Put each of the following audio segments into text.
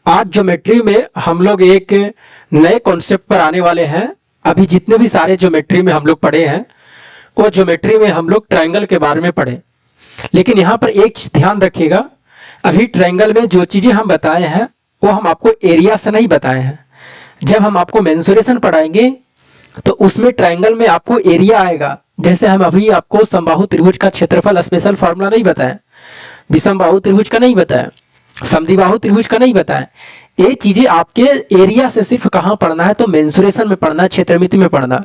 आज ज्योमेट्री में हम लोग एक नए कॉन्सेप्ट पर आने वाले हैं। अभी जितने भी सारे ज्योमेट्री में हम लोग पढ़े हैं वो ज्योमेट्री में हम लोग ट्रायंगल के बारे में पढ़े, लेकिन यहाँ पर एक चीज ध्यान रखिएगा। अभी ट्रायंगल में जो चीजें हम बताए हैं वो हम आपको एरिया से नहीं बताए हैं। जब हम आपको मेंसुरेशन पढ़ाएंगे तो उसमें ट्रायंगल में आपको एरिया आएगा। जैसे हम अभी आपको समबाहु त्रिभुज का क्षेत्रफल स्पेशल फॉर्मूला नहीं बताया, विषमबाहु त्रिभुज का नहीं बताया, समद्विबाहु त्रिभुज का नहीं बताया। ये चीजें आपके एरिया से सिर्फ कहाँ पढ़ना है, तो मेंसुरेशन में पढ़ना है, क्षेत्रमिति में पढ़ना।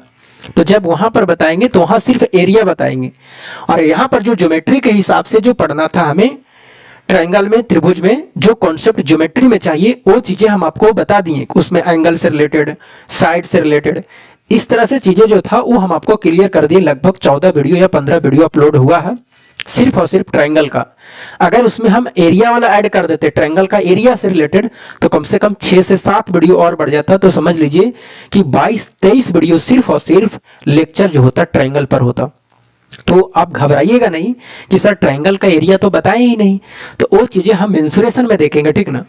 तो जब वहां पर बताएंगे तो वहां सिर्फ एरिया बताएंगे, और यहाँ पर जो ज्योमेट्री के हिसाब से जो पढ़ना था हमें ट्रायंगल में, त्रिभुज में जो कॉन्सेप्ट ज्योमेट्री में चाहिए वो चीजें हम आपको बता दिए। उसमें एंगल से रिलेटेड, साइड से रिलेटेड, इस तरह से चीजें जो था वो हम आपको क्लियर कर दिए। लगभग 14 वीडियो या 15 वीडियो अपलोड हुआ है सिर्फ और सिर्फ ट्रायंगल का। अगर उसमें हम एरिया वाला ऐड कर देते ट्रायंगल का एरिया से रिलेटेड, तो कम से कम 6 से 7 वीडियो और बढ़ जाता। तो समझ लीजिए कि 22-23 वीडियो सिर्फ और सिर्फ लेक्चर जो होता ट्रायंगल पर होता। तो आप घबराइएगा नहीं कि सर ट्रायंगल का एरिया तो बताए ही नहीं, तो वो चीजें हम मेंसुरेशन में देखेंगे, ठीक ना।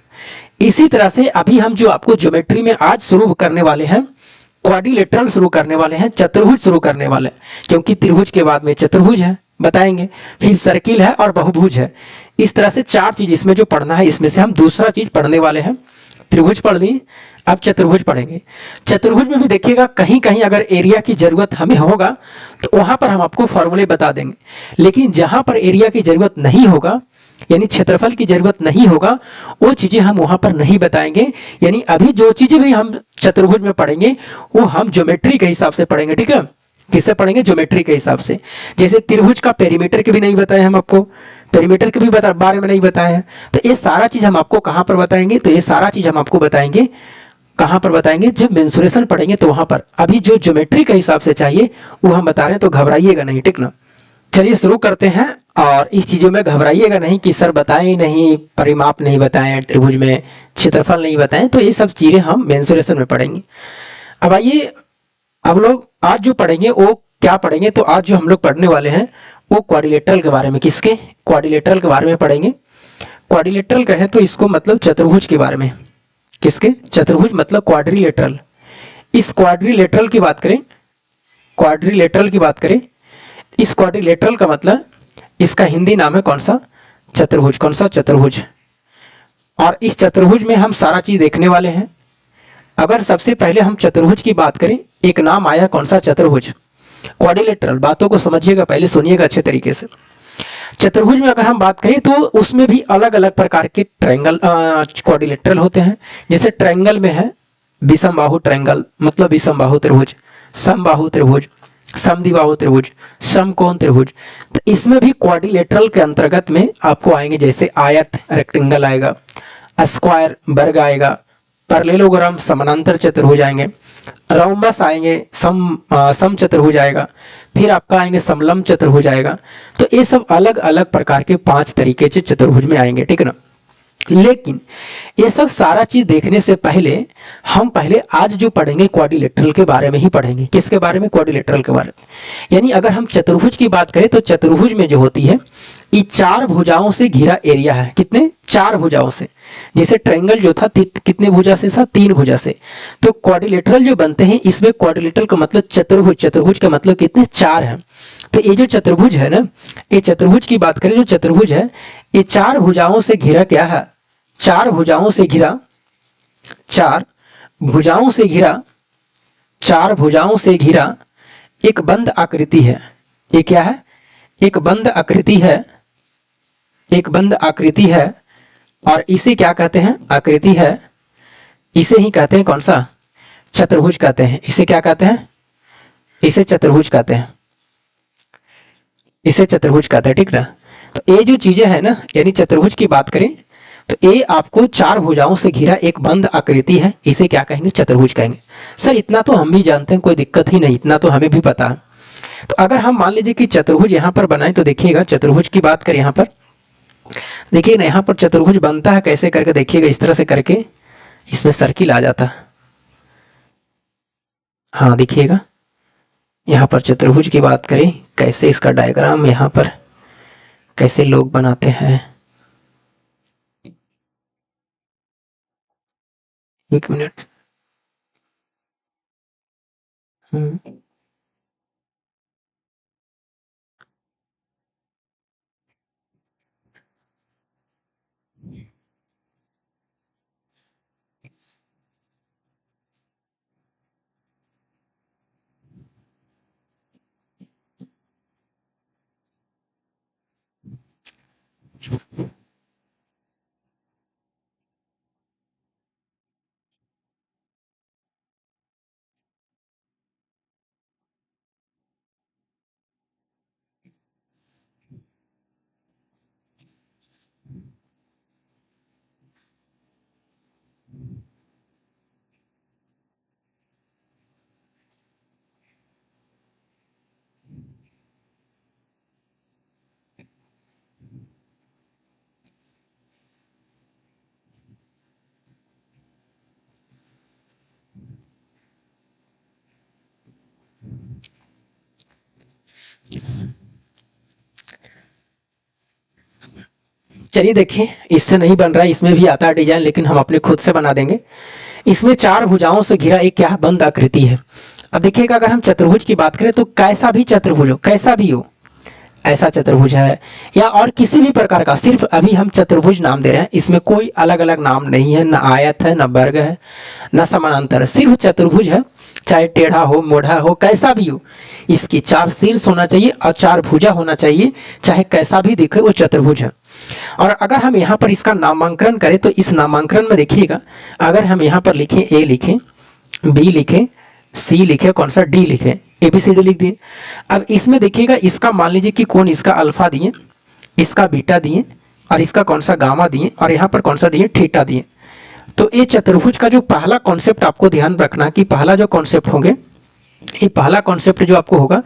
इसी तरह से अभी हम जो आपको ज्योमेट्री में आज शुरू करने वाले हैं, क्वाड्रिलेटरल शुरू करने वाले हैं, चतुर्भुज शुरू करने वाले हैं, क्योंकि त्रिभुज के बाद में चतुर्भुज है बताएंगे, फिर सर्किल है और बहुभुज है। इस तरह से 4 चीज इसमें जो पढ़ना है, इसमें से हम दूसरा चीज पढ़ने वाले हैं। त्रिभुज पढ़ ली, अब चतुर्भुज पढ़ेंगे। चतुर्भुज में भी देखिएगा कहीं कहीं अगर एरिया की जरूरत हमें होगा तो वहां पर हम आपको फॉर्मूले बता देंगे, लेकिन जहां पर एरिया की जरूरत नहीं होगा, यानी क्षेत्रफल की जरूरत नहीं होगा, वो चीजें हम वहां पर नहीं बताएंगे। यानी अभी जो चीजें भी हम चतुर्भुज में पढ़ेंगे वो हम ज्योमेट्री के हिसाब से पढ़ेंगे, ठीक है। किससे पढ़ेंगे? ज्योमेट्री के हिसाब से। जैसे त्रिभुज का पेरीमीटर के भी नहीं बताए हम आपको, पेरीमीटर के भी बारे में नहीं बताए हैं। तो ये सारा चीज हम आपको कहां पर बताएंगे? तो ये सारा चीज हम आपको बताएंगे कहां पर बताएंगे? जब मेंसुरेशन पढ़ेंगे तो वहां पर। अभी जो ज्योमेट्री के हिसाब से चाहिए वो हम बता रहे हैं, तो घबराइएगा नहीं, ठीक ना। चलिए शुरू करते हैं। और इस चीजों में घबराइएगा नहीं कि सर बताए ही नहीं, परिमाप नहीं बताए, त्रिभुज में क्षेत्रफल नहीं बताए। तो ये सब चीजें हम मेंसुरेशन में पढ़ेंगे। अब आइए, अब लोग आज जो पढ़ेंगे वो क्या पढ़ेंगे? तो आज जो हम लोग पढ़ने वाले हैं वो क्वाड्रिलेटरल के बारे में। किसके? क्वाड्रिलेटरल के बारे में पढ़ेंगे। क्वाड्रिलेटरल कहे तो इसको मतलब चतुर्भुज के बारे में। किसके? चतुर्भुज मतलब क्वाड्रिलेटरल। इस क्वाड्रिलेटरल की बात करें, क्वाड्रिलेटरल की बात करें, इस क्वाड्रिलेटरल का मतलब, इसका हिंदी नाम है कौन सा? चतुर्भुज। कौन सा? चतुर्भुज। और इस चतुर्भुज में हम सारा चीज देखने वाले हैं। अगर सबसे पहले हम चतुर्भुज की बात करें, एक नाम आया कौन सा? चतुर्भुज। क्वाड्रिलेटरल, बातों को समझिएगा, पहले सुनिएगा अच्छे तरीके से। चतुर्भुज में अगर हम बात करें तो उसमें भी अलग अलग प्रकार के ट्रायंगल क्वाड्रिलेटरल होते हैं। जैसे ट्रायंगल में है विषमबाहु ट्रायंगल, मतलब विषमबाहु त्रिभुज, समबाहु त्रिभुज, समद्विबाहु त्रिभुज, समकोण त्रिभुज। तो इसमें भी क्वाड्रिलेटरल के अंतर्गत में आपको आएंगे, जैसे आयत रेक्टेंगल आएगा, स्क्वायर वर्ग आएगा, पैरेललोग्राम समानांतर चतुर्भुज आएंगे, रोम्बस आएंगे, सम चतुर्भुज आएगा, फिर आपका आएंगे समलंब चतुर्भुज आएगा। तो ये सब अलग अलग प्रकार के 5 तरीके से चतुर्भुज में आएंगे, ठीक है ना। लेकिन ये सब सारा चीज देखने से पहले हम पहले आज जो पढ़ेंगे क्वाड्रिलेटरल के बारे में ही पढ़ेंगे। किसके बारे में? क्वाड्रिलेटरल के बारे में। यानी अगर हम चतुर्भुज की बात करें तो चतुर्भुज में जो होती है ये 4 भुजाओं से घिरा एरिया है। कितने? 4 भुजाओं से। जैसे ट्रायंगल जो था कितने भुजा से था? 3 भुजा से। तो क्वाड्रिलेटरल जो बनते हैं इसमें क्वाड्रिलेटरल का मतलब चतुर्भुज, चतुर्भुज का मतलब कितने? 4 है। तो ये जो चतुर्भुज है ना, ये चतुर्भुज की बात करें, जो चतुर्भुज है ये 4 भुजाओं से घिरा क्या है? 4 भुजाओं से घिरा, 4 भुजाओं से घिरा, 4 भुजाओं से घिरा एक बंद आकृति है। ये क्या है? एक बंद आकृति है, एक बंद आकृति है। और इसे क्या कहते हैं? आकृति है। इसे ही कहते हैं कौन सा? चतुर्भुज कहते हैं। इसे क्या कहते हैं? इसे चतुर्भुज कहते हैं। इसे चतुर्भुज कहते हैं, ठीक ना। तो ये जो चीजें है ना, यानी चतुर्भुज की बात करें तो ये आपको 4 भुजाओं से घिरा एक बंद आकृति है, इसे क्या कहेंगे? चतुर्भुज कहेंगे। सर इतना तो हम भी जानते हैं, कोई दिक्कत ही नहीं, इतना तो हमें भी पता है। तो अगर हम मान लीजिए कि चतुर्भुज यहाँ पर बनाए तो देखिएगा, चतुर्भुज की बात करें यहाँ पर, देखिए ना यहाँ पर चतुर्भुज बनता है कैसे करके, देखिएगा इस तरह से करके इसमें सर्किल आ जाता है। हाँ देखिएगा, यहाँ पर चतुर्भुज की बात करें कैसे इसका डायग्राम यहाँ पर कैसे लोग बनाते हैं। एक मिनट। हम्म। चलिए देखिए, इससे नहीं बन रहा है, इसमें भी आता है डिजाइन, लेकिन हम अपने खुद से बना देंगे। इसमें चार भुजाओं से घिरा एक क्या बंद आकृति है। अब देखिएगा, अगर हम चतुर्भुज की बात करें तो कैसा भी चतुर्भुज हो, कैसा भी हो, ऐसा चतुर्भुज है या और किसी भी प्रकार का, सिर्फ अभी हम चतुर्भुज नाम दे रहे हैं। इसमें कोई अलग अलग नाम नहीं है, न आयत है, न वर्ग है, न समानांतर है, सिर्फ चतुर्भुज है। चाहे टेढ़ा हो, मोढ़ा हो, कैसा भी हो, इसकी चार शीर्ष होना चाहिए और चार भुजा होना चाहिए, चाहे कैसा भी दिखे वो चतुर्भुज है। और अगर हम यहाँ पर इसका नामांकन करें तो इस नामांकन में देखिएगा, अगर हम यहाँ पर लिखें ए लिखें, बी लिखें, सी लिखे, कौन सा डी लिखे, एबीसीडी लिख दिए। अब इसमें देखिएगा, इसका मान लीजिए कि कौन, इसका अल्फा दिए, इसका बीटा दिए, और इसका कौन सा गामा दिए, और यहाँ पर कौन सा दिए, थीटा दिए। तो ये चतुर्भुज का जो पहला कॉन्सेप्ट आपको ध्यान रखना कि पहला जो कॉन्सेप्ट होंगे, ये पहला कॉन्सेप्ट जो आपको होगा,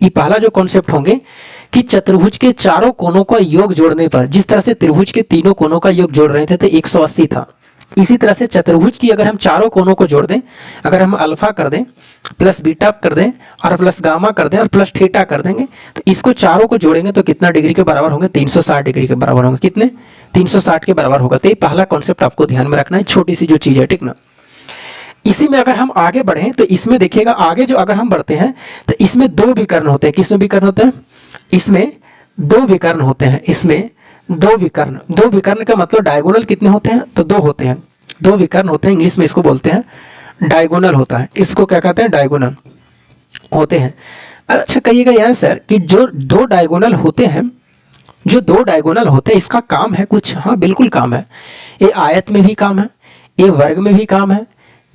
ये पहला जो कॉन्सेप्ट होंगे कि चतुर्भुज के चारों कोनों का योग जोड़ने पर, जिस तरह से त्रिभुज के तीनों कोनों का योग जोड़ रहे थे तो 180 था, इसी तरह से चतुर्भुज की अगर हम चारों कोनों को जोड़ दें, अगर हम अल्फा कर दें, प्लस बीटा कर दें, और प्लस गामा कर दें, और प्लस थीटा कर देंगे, तो इसको चारों को जोड़ेंगे तो कितना डिग्री के बराबर होंगे, 360 डिग्री के बराबर होंगे। कितने, 360 के बराबर होगा। तो ये पहला कॉन्सेप्ट आपको ध्यान में रखना है, छोटी सी जो चीज़ है, ठीक ना। इसी में अगर हम आगे बढ़ें तो इसमें देखिएगा, आगे जो अगर हम बढ़ते हैं तो इसमें दो विकर्ण होते हैं। किसमें विकर्ण होते हैं, इसमें दो विकर्ण होते हैं, इसमें दो विकर्ण। दो विकर्ण का मतलब डायगोनल कितने होते हैं, तो दो होते हैं, दो विकर्ण होते हैं, इंग्लिश में इसको बोलते हैं डायगोनल होता है, इसको क्या कहते हैं, डायगोनल होते हैं। अच्छा कहिएगा यहाँ सर कि जो दो डायगोनल होते हैं, जो दो डायगोनल होते हैं, इसका काम है कुछ, हाँ बिल्कुल काम है। ये आयत में भी काम है, ये वर्ग में भी काम है,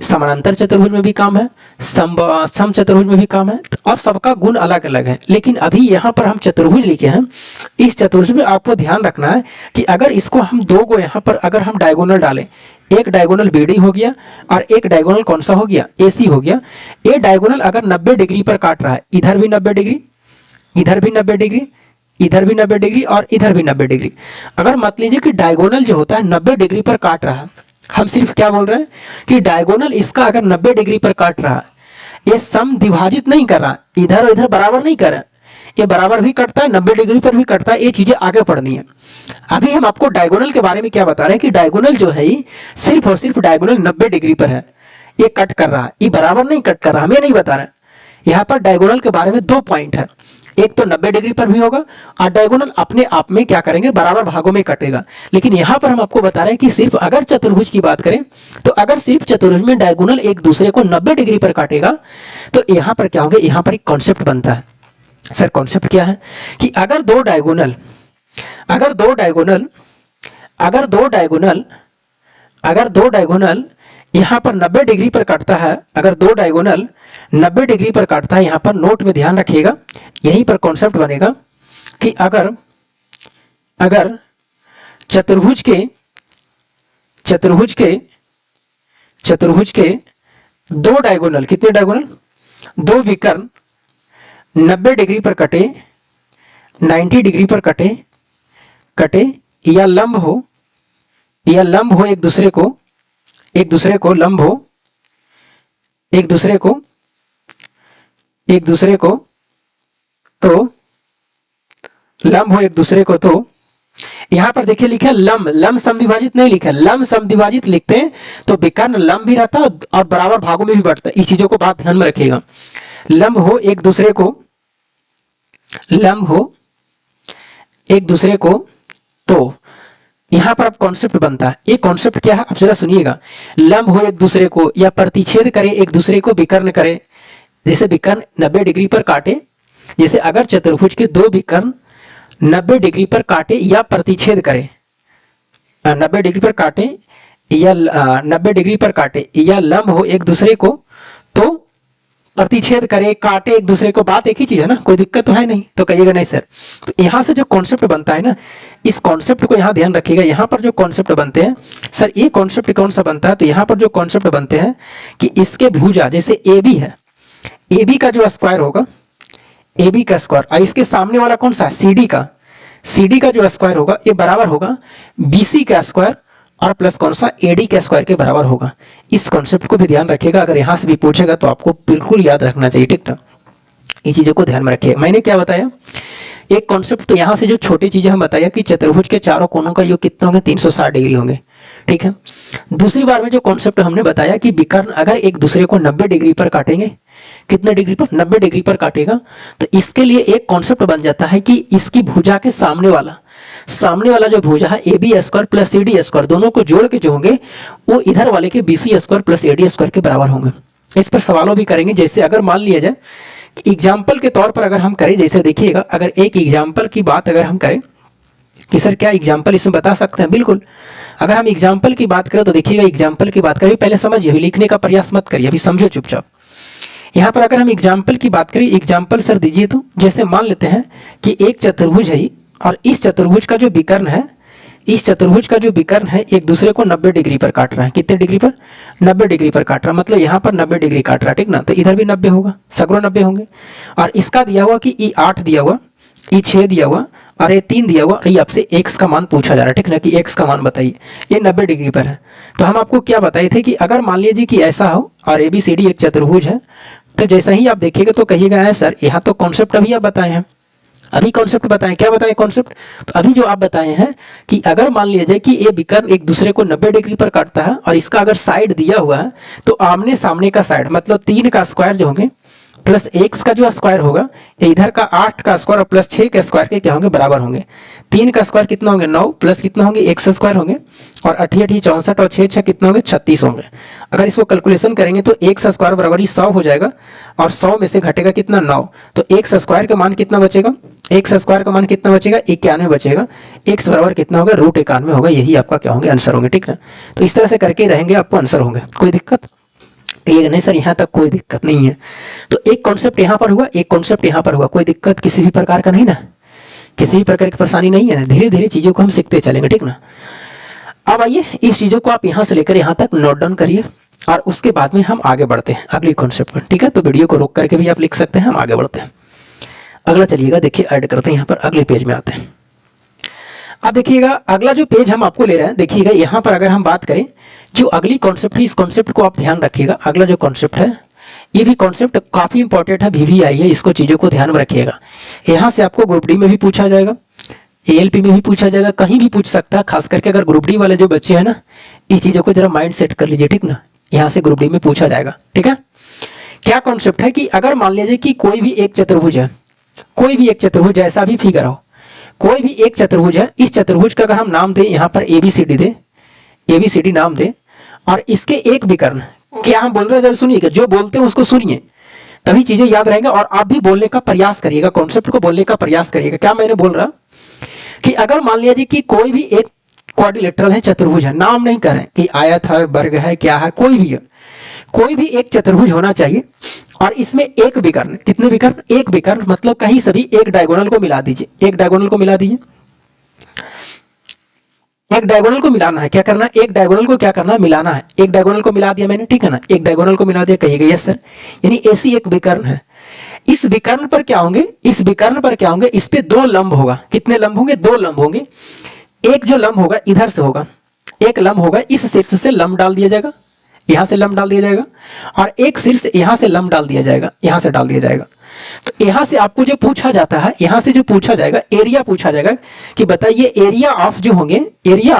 समानांतर चतुर्भुज में भी काम है, सम चतुर्भुज में भी काम है, और सबका गुण अलग अलग है। लेकिन अभी यहाँ पर हम चतुर्भुज लिखे हैं, इस चतुर्भुज में आपको ध्यान रखना है कि अगर इसको हम दो को यहाँ पर अगर हम डायगोनल डालें, एक डायगोनल बीडी हो गया और एक डायगोनल कौन सा हो गया, एसी हो गया। ये डायगोनल अगर 90 डिग्री पर काट रहा है, इधर भी 90 डिग्री, इधर भी 90 डिग्री, इधर भी 90 डिग्री और इधर भी 90 डिग्री। अगर मान लीजिए कि डायगोनल जो होता है 90 डिग्री पर काट रहा है, हम सिर्फ क्या बोल रहे हैं कि डायगोनल इसका अगर 90 डिग्री पर काट रहा है, ये सम विभाजित नहीं कर रहा, इधर और इधर बराबर नहीं कर रहा, ये बराबर भी कटता है, 90 डिग्री पर भी कटता है। ये चीजें आगे पढ़नी है। अभी हम आपको डायगोनल के बारे में क्या बता रहे हैं कि डायगोनल जो है ये सिर्फ और सिर्फ डायगोनल 90 डिग्री पर है, ये कट कर रहा है, ये बराबर नहीं कट कर रहा, हमें नहीं बता रहा है। यहाँ पर डायगोनल के बारे में दो पॉइंट है, एक तो 90 डिग्री पर भी होगा और डायगोनल अपने आप में क्या करेंगे, बराबर भागों में कटेगा। लेकिन यहाँ पर हम आपको बता रहे हैं कि सिर्फ अगर चतुर्भुज की बात करें तो अगर सिर्फ चतुर्भुज में डायगोनल एक दूसरे को 90 डिग्री पर काटेगा तो यहाँ पर क्या होंगे, यहाँ पर एक कॉन्सेप्ट बनता है। सर कॉन्सेप्ट क्या है कि अगर दो डायगोनल, अगर दो डायगोनल, अगर दो डायगोनल, अगर दो डायगोनल यहाँ पर 90 डिग्री पर काटता है, अगर दो डायगोनल 90 डिग्री पर काटता है, यहाँ पर नोट में ध्यान रखिएगा, यहीं पर कॉन्सेप्ट बनेगा कि अगर अगर चतुर्भुज के चतुर्भुज के चतुर्भुज के दो डायगोनल, कितने डायगोनल, दो विकर्ण 90 डिग्री पर कटे, 90 डिग्री पर कटे कटे या लंब हो, या लंब हो एक दूसरे को, एक दूसरे को लंब हो, एक दूसरे को, एक दूसरे को, तो लंब हो एक दूसरे को, तो यहाँ पर देखिए लिखा है लम, लम समद्विभाजित नहीं लिखा है, लम समद्विभाजित लिखते हैं तो विकर्ण लम भी रहता है और बराबर भागों में भी बढ़ता है। इस चीजों को बात ध्यान में रखिएगा। लंब हो एक दूसरे को, लंब हो एक दूसरे को, तो यहां पर अब कॉन्सेप्ट बनता है। ये कॉन्सेप्ट क्या है आप जरा सुनिएगा। लंब हो एक दूसरे को या प्रतिच्छेद करे एक दूसरे को, विकर्ण करे, जैसे विकर्ण 90 डिग्री पर काटे, जैसे अगर चतुर्भुज के दो विकर्ण 90 डिग्री पर काटे या प्रतिच्छेद करे, 90 डिग्री पर काटे या 90 डिग्री पर काटे या लंब हो एक दूसरे को, तो प्रतिच्छेद करे, काटे एक दूसरे को, बात एक ही चीज है ना, कोई दिक्कत तो है नहीं। तो कहिएगा नहीं सर। तो यहां से जो कॉन्सेप्ट बनता है ना, इस कॉन्सेप्ट को यहां ध्यान रखिएगा। यहां पर जो कॉन्सेप्ट बनते हैं सर, ये कॉन्सेप्ट कौन सा बनता है, तो यहां पर जो कॉन्सेप्ट बनते हैं कि इसके भुजा जैसे ए बी है, ए बी का जो स्क्वायर होगा, ए बी का स्क्वायर, और इसके सामने वाला कौन सा सी डी का, सी डी का जो स्क्वायर होगा ये बराबर होगा बी सी का स्क्वायर और प्लस कौन सा एडी के स्क्वायर के बराबर होगा। इस कॉन्सेप्ट को भी ध्यान रखिएगा, अगर यहां से भी पूछेगा तो आपको बिल्कुल याद रखना चाहिए, ठीक ना। ये चीजों को ध्यान में रखिए। मैंने क्या बताया, एक कॉन्सेप्ट तो यहां से जो छोटी चीजें हम बताया कि चतुर्भुज के चारों कोनों का योग कितना होंगे, 360 डिग्री होंगे, ठीक है। दूसरी बार में जो कॉन्सेप्ट हमने बताया कि विकर्ण अगर एक दूसरे को 90 डिग्री पर काटेंगे, कितने डिग्री पर, 90 डिग्री पर काटेगा, तो इसके लिए एक कॉन्सेप्ट बन जाता है कि इसकी भुजा के सामने वाला जो भुजा है A B square plus C D square, दोनों को जोड़ के जो होंगे वो इधर वाले के B C square plus A D square के बराबर होंगे। इस पर सवालों भी करेंगे। जैसे अगर मान लिया जाए एग्जाम्पल के तौर पर अगर हम करें, जैसे देखिएगा अगर एक एग्जाम्पल की बात अगर हम करें कि सर क्या एग्जाम्पल इसमें बता सकते हैं, बिल्कुल। अगर हम एग्जाम्पल की बात करें तो देखिएगा, एग्जाम्पल की बात करें, पहले समझिए, अभी लिखने का प्रयास मत करिए, अभी समझो चुपचाप। यहाँ पर अगर हम एग्जाम्पल की बात करें, एग्जाम्पल सर दीजिए। तो जैसे मान लेते हैं कि एक चतुर्भुज है और इस चतुर्भुज का जो विकर्ण है, इस चतुर्भुज का जो विकर्ण है एक दूसरे को 90 डिग्री पर काट रहा है। कितने डिग्री पर, 90 डिग्री पर काट रहा है, मतलब यहाँ पर 90 डिग्री काट रहा है, ठीक ना। तो इधर भी 90 होगा, सगरों 90 होंगे। और इसका दिया हुआ कि E8 दिया हुआ, E6 दिया हुआ और ये 3 दिया हुआ, और ये आपसे x का मान पूछा जा रहा है, ठीक ना, कि x का मान बताइए। ये 90 डिग्री पर है। तो हम आपको क्या बताए थे कि अगर मान लीजिए कि ऐसा हो और ABCD एक चतुर्भुज है, तो जैसा ही आप देखिएगा तो कहिएगा है सर यहाँ तो कॉन्सेप्ट अभी आप बताए हैं, अभी कॉन्सेप्ट बताएं। क्या बताएं कॉन्सेप्ट, तो अभी जो आप बताए हैं कि अगर मान लिया जाए कि ये विकर्ण एक दूसरे को 90 डिग्री पर काटता है और इसका अगर साइड दिया हुआ है, तो आमने सामने का साइड मतलब 3 का स्क्वायर जो होंगे प्लस x का जो स्क्वायर होगा, इधर का 8 का स्क्वायर और प्लस 6 के स्क्वायर के क्या होंगे, बराबर होंगे। 3 का स्क्वायर कितना होंगे, 9 प्लस कितना होंगे, x स्क्वायर होंगे, और 8 8 64 और 6 6 कितना होंगे, 36 होंगे। अगर इसको कैलकुलेशन करेंगे तो x स्क्वायर बराबर 100 हो जाएगा और 100 में से घटेगा कितना, 9। तो x स्क्वायर का मान कितना बचेगा, x स्क्वायर का मान कितना बचेगा, 91 बचेगा। x बराबर कितना होगा, √91 होगा। यही आपका क्या होंगे, आंसर होंगे, ठीक ना। तो इस तरह से करके रहेंगे, आपको आंसर होंगे। कोई दिक्कत ये नहीं सर, यहाँ तक कोई दिक्कत नहीं है। तो एक कॉन्सेप्ट यहाँ पर हुआ, एक कॉन्सेप्ट यहाँ पर हुआ, कोई दिक्कत किसी भी प्रकार का नहीं ना, किसी भी प्रकार की परेशानी नहीं है। धीरे धीरे चीजों को हम सीखते चलेंगे, ठीक ना। अब आइए इस चीजों को आप यहाँ से लेकर यहाँ तक नोट डाउन करिए और उसके बाद में हम आगे बढ़ते हैं अगली कॉन्सेप्ट पर, ठीक है। तो वीडियो को रोक करके भी आप लिख सकते हैं, हम आगे बढ़ते हैं। अगला चलिएगा, देखिए ऐड करते हैं, यहाँ पर अगले पेज में आते हैं। अब देखिएगा अगला जो पेज हम आपको ले रहे हैं, देखिएगा यहाँ पर अगर हम बात करें जो अगली कॉन्सेप्ट है, इस कॉन्सेप्ट को आप ध्यान रखिएगा। अगला जो कॉन्सेप्ट है ये भी कॉन्सेप्ट काफी इंपॉर्टेंट है, VVI है, इसको चीजों को ध्यान में रखिएगा। यहाँ से आपको ग्रुप डी में भी पूछा जाएगा, ALP में भी पूछा जाएगा, कहीं भी पूछ सकता है। खास करके अगर ग्रुप डी वाले जो बच्चे हैं ना, इस चीजों को जरा माइंड सेट कर लीजिए, ठीक ना। यहाँ से ग्रुप डी में पूछा जाएगा, ठीक है। क्या कॉन्सेप्ट है कि अगर मान लीजिए कि कोई भी एक चतुर्भुज है, कोई भी एक चतुर्भुज जैसा भी फिगर हो, कोई भी एक चतुर्भुज है, इस चतुर्भुज का अगर हम नाम दें यहाँ पर ABCD दे, ABCD नाम दे, और इसके एक विकर्ण, क्या हम बोल रहे हैं जरा सुनिएगा, जो बोलते हैं उसको सुनिए, तभी चीजें याद रहेंगे। और आप भी बोलने का प्रयास करिएगा, कॉन्सेप्ट को बोलने का प्रयास करिएगा। क्या मैंने बोल रहा कि अगर मान लीजिए कि कोई भी एक क्वाड्रिलेटरल है, चतुर्भुज है, नाम नहीं कर रहे कि आयत है, वर्ग है, क्या है, कोई भी है, कोई भी एक चतुर्भुज होना चाहिए और इसमें एक विकर्ण, कितने विकर्ण, एक विकर्ण, मतलब कहीं सभी एक डायगोनल को मिला दीजिए, एक डायगोनल को मिला दीजिए, एक डायगोनल को मिलाना है। क्या करना है, एक डायगोनल को क्या करना है, मिलाना है। एक डायगोनल को मिला दिया मैंने, ठीक है ना, एक डायगोनल को मिला दिया, कहिएगा यस सर। यानी ऐसी एक विकर्ण है, इस विकर्ण पर क्या होंगे, इस विकर्ण पर क्या होंगे, इस पे 2 लंब होगा। कितने लंब होंगे, 2 लंब होंगे। एक जो लंब होगा इधर से होगा, एक लंब होगा, इस शीर्ष से लंब डाल दिया जाएगा, यहाँ से लंब डाल दिया जाएगा, और एक शीर्ष यहाँ से लंब डाल दिया जाएगा, यहाँ से डाल दिया जाएगा। तो यहाँ से आपको जो पूछा जाता है, यहाँ से जो पूछा जाएगा एरिया पूछा जाएगा कि बताइए एरिया ऑफ जो होंगे, एरिया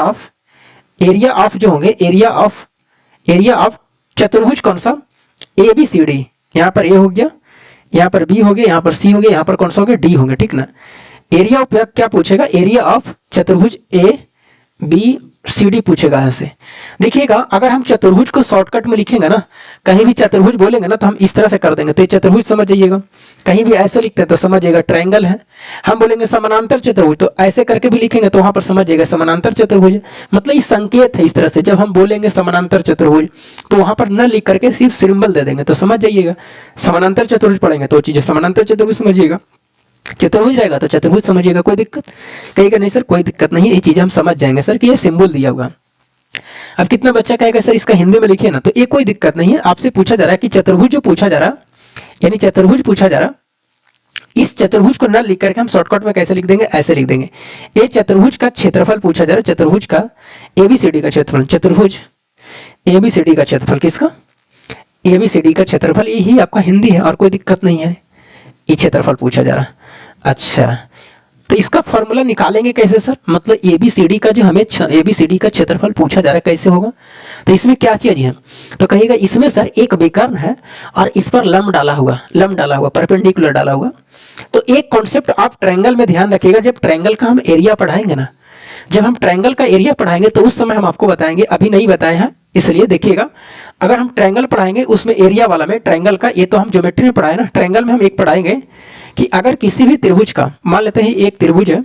ऑफ चतुर्भुज कौन सा, ए बी सी डी। यहाँ पर ए हो गया, यहाँ पर बी हो गया, यहाँ पर सी हो गया, यहाँ पर कौन सा हो गया, डी होंगे, ठीक ना। एरिया ऑफ क्या पूछेगा, एरिया ऑफ चतुर्भुज ए बी सी डी पूछेगा। ऐसे देखिएगा, अगर हम चतुर्भुज को शॉर्टकट में लिखेंगे ना, कहीं भी चतुर्भुज बोलेंगे ना तो हम इस तरह से कर देंगे, तो ये चतुर्भुज समझ जाइएगा। कहीं भी ऐसे लिखते हैं तो समझ जाइएगा ट्रायंगल है। हम बोलेंगे समानांतर चतुर्भुज, तो ऐसे करके भी लिखेंगे तो वहां पर समझ जाइएगा समानांतर चतुर्भुज। मतलब ये संकेत है, इस तरह से जब हम बोलेंगे समानांतर चतुर्भुज तो वहां पर न लिख करके सिर्फ सिंबल दे देंगे तो समझ जाइएगा। समानांतर चतुर्भुज पढ़ेंगे तो चीजें समानांतर चतुर्भुज समझिएगा, चतुर्भुज रहेगा तो चतुर्भुज समझिएगा। कोई दिक्कत कहेगा नहीं सर कोई दिक्कत नहीं है, ये चीजें हम समझ जाएंगे सर कि ये सिंबल दिया होगा। अब कितना बच्चा कहेगा सर इसका हिंदी में लिखिए ना, तो ये कोई दिक्कत नहीं है। आपसे पूछा जा रहा है कि चतुर्भुज जो पूछा जा रहा, यानी चतुर्भुज पूछा जा रहा, इस चतुर्भुज को न लिख करके हम शॉर्टकट में कैसे लिख देंगे, ऐसे लिख देंगे। ये चतुर्भुज का क्षेत्रफल पूछा जा रहा है, चतुर्भुज का एबीसीडी का क्षेत्रफल, चतुर्भुज एबीसीडी का क्षेत्रफल, किसका, एबीसीडी का क्षेत्रफल, यही आपका हिंदी है और कोई दिक्कत नहीं है। ये क्षेत्रफल पूछा जा रहा। अच्छा, तो इसका फॉर्मूला निकालेंगे कैसे सर, मतलब एबीसीडी का जो हमें एबीसीडी का क्षेत्रफल पूछा जा रहा है कैसे होगा, तो इसमें क्या चीज है, तो कहिएगा इसमें सर एक विकर्ण है और इस पर लंब डाला हुआ, परपेंडिकुलर डाला हुआ। तो एक कॉन्सेप्ट आप ट्रायंगल में ध्यान रखिएगा, जब ट्रायंगल का हम एरिया पढ़ाएंगे ना, जब हम ट्रायंगल का एरिया पढ़ाएंगे तो उस समय हम आपको बताएंगे, अभी नहीं बताए हैं इसलिए देखिएगा। अगर हम ट्रायंगल पढ़ाएंगे उसमें एरिया वाला में ट्रायंगल का, ये तो हम ज्योमेट्री में पढ़ाए ना, ट्रायंगल में हम एक पढ़ाएंगे कि अगर किसी भी त्रिभुज का, मान लेते हैं एक त्रिभुज है,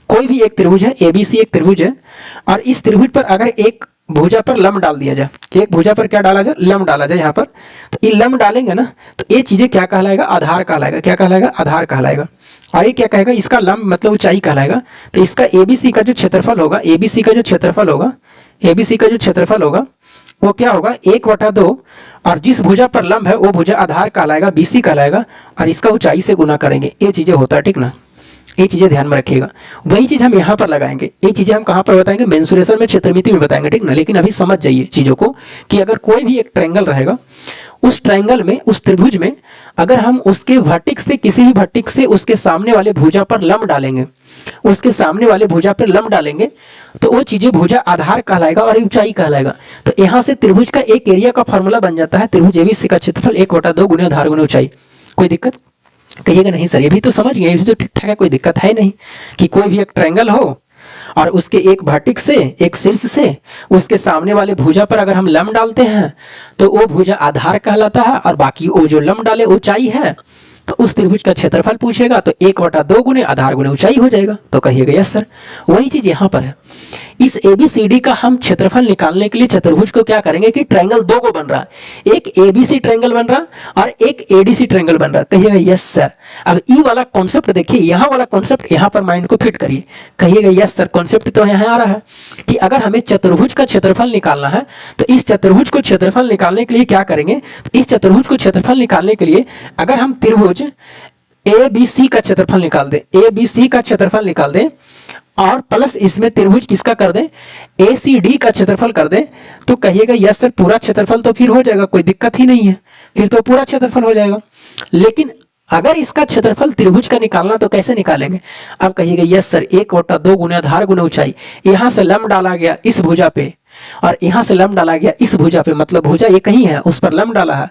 कोई भी एक त्रिभुज है, एबीसी एक त्रिभुज है, और इस त्रिभुज पर अगर एक भुजा पर लंब डाल दिया जाए, एक भुजा पर क्या डाला जाए, लंब डाला जाए यहाँ पर, तो ये लंब डालेंगे ना तो ये चीजें क्या कहलाएगा, आधार कहलाएगा। क्या कहलाएगा, आधार कहलाएगा। और ये क्या कहेगा, इसका लंब मतलब ऊंचाई कहलाएगा। तो इसका एबीसी का जो क्षेत्रफल होगा, एबीसी का जो क्षेत्रफल होगा, एबीसी का जो क्षेत्रफल होगा वो क्या होगा, 1/2, और जिस भुजा पर लंब है वो भुजा आधार कहलाएगा, बीसी कहलाएगा, और इसका ऊंचाई से गुना करेंगे। ये चीजें होता है, ठीक ना, ये चीजें ध्यान में रखिएगा। वही चीज हम यहाँ पर लगाएंगे, ये चीजें हम कहाँ पर बताएंगे, मेंसुरेशन में, क्षेत्रमिति में बताएंगे, ठीक ना। लेकिन अभी समझ जाइए चीजों को कि अगर कोई भी एक ट्रायंगल रहेगा, उस ट्रायंगल में, उस त्रिभुज में अगर हम उसके वर्टेक्स से, किसी भी वर्टेक्स से उसके सामने वाले भुजा पर लंब डालेंगे, उसके सामने वाले भुजा पर लंब डालेंगे तो वो चीजें भुजा आधार कहलाएगा और ऊंचाई कहलाएगा। तो यहाँ से त्रिभुज का एक एरिया का फॉर्मूला बन जाता है, त्रिभुज एबीसी का क्षेत्रफल 1/2 गुने आधार गुने ऊंचाई। कोई दिक्कत कहिएगा नहीं सर ये भी तो समझ गए, तो ठीक ठाक है, कोई दिक्कत है नहीं कि कोई भी एक ट्रायंगल हो और उसके एक वर्टेक्स से, एक शीर्ष से उसके सामने वाले भुजा पर अगर हम लंब डालते हैं तो वो भुजा आधार कहलाता है, और बाकी वो जो लंब डाले ऊंचाई है, तो उस त्रिभुज का क्षेत्रफल पूछेगा तो 1/2 गुने आधार गुने ऊंचाई हो जाएगा। तो कहिएगा यस सर। वही चीज यहाँ पर है, इस एबीसीडी का हम क्षेत्रफल निकालने के लिए चतुर्भुज को क्या करेंगे कि ट्रायंगल दो को बन रहा है, एक एबीसी ट्रायंगल बन रहा और एक एडीसी ट्रायंगल बन रहा। कहिएगा यस सर। अब ई वाला कॉन्सेप्ट देखिए, यहाँ वाला कॉन्सेप्ट यहाँ पर माइंड को फिट करिए, कहिएगा यस सर। कॉन्सेप्ट तो यहाँ आ रहा है कि अगर हमें चतुर्भुज का क्षेत्रफल निकालना है तो इस चतुर्भुज को क्षेत्रफल निकालने के लिए क्या करेंगे, तो इस चतुर्भुज को क्षेत्रफल निकालने के लिए अगर हम त्रिभुज ए बी सी का क्षेत्रफल निकाल दे, ए बी सी का क्षेत्रफल निकाल दे और प्लस इसमें त्रिभुज किसका कर दे, ए सी डी का क्षेत्रफल कर दे, तो कहिएगा यस सर पूरा क्षेत्रफल तो फिर हो जाएगा, कोई दिक्कत ही नहीं है, फिर तो पूरा क्षेत्रफल हो जाएगा। लेकिन अगर इसका क्षेत्रफल त्रिभुज का निकालना तो कैसे निकालेंगे, अब कहिएगा यस सर 1/2 गुने आधार गुने ऊंचाई, यहाँ से लंब डाला गया इस भुजा पे और यहाँ से लंब डाला गया इस भुजा पे, मतलब भुजा एक ही है उस पर लंब डाला है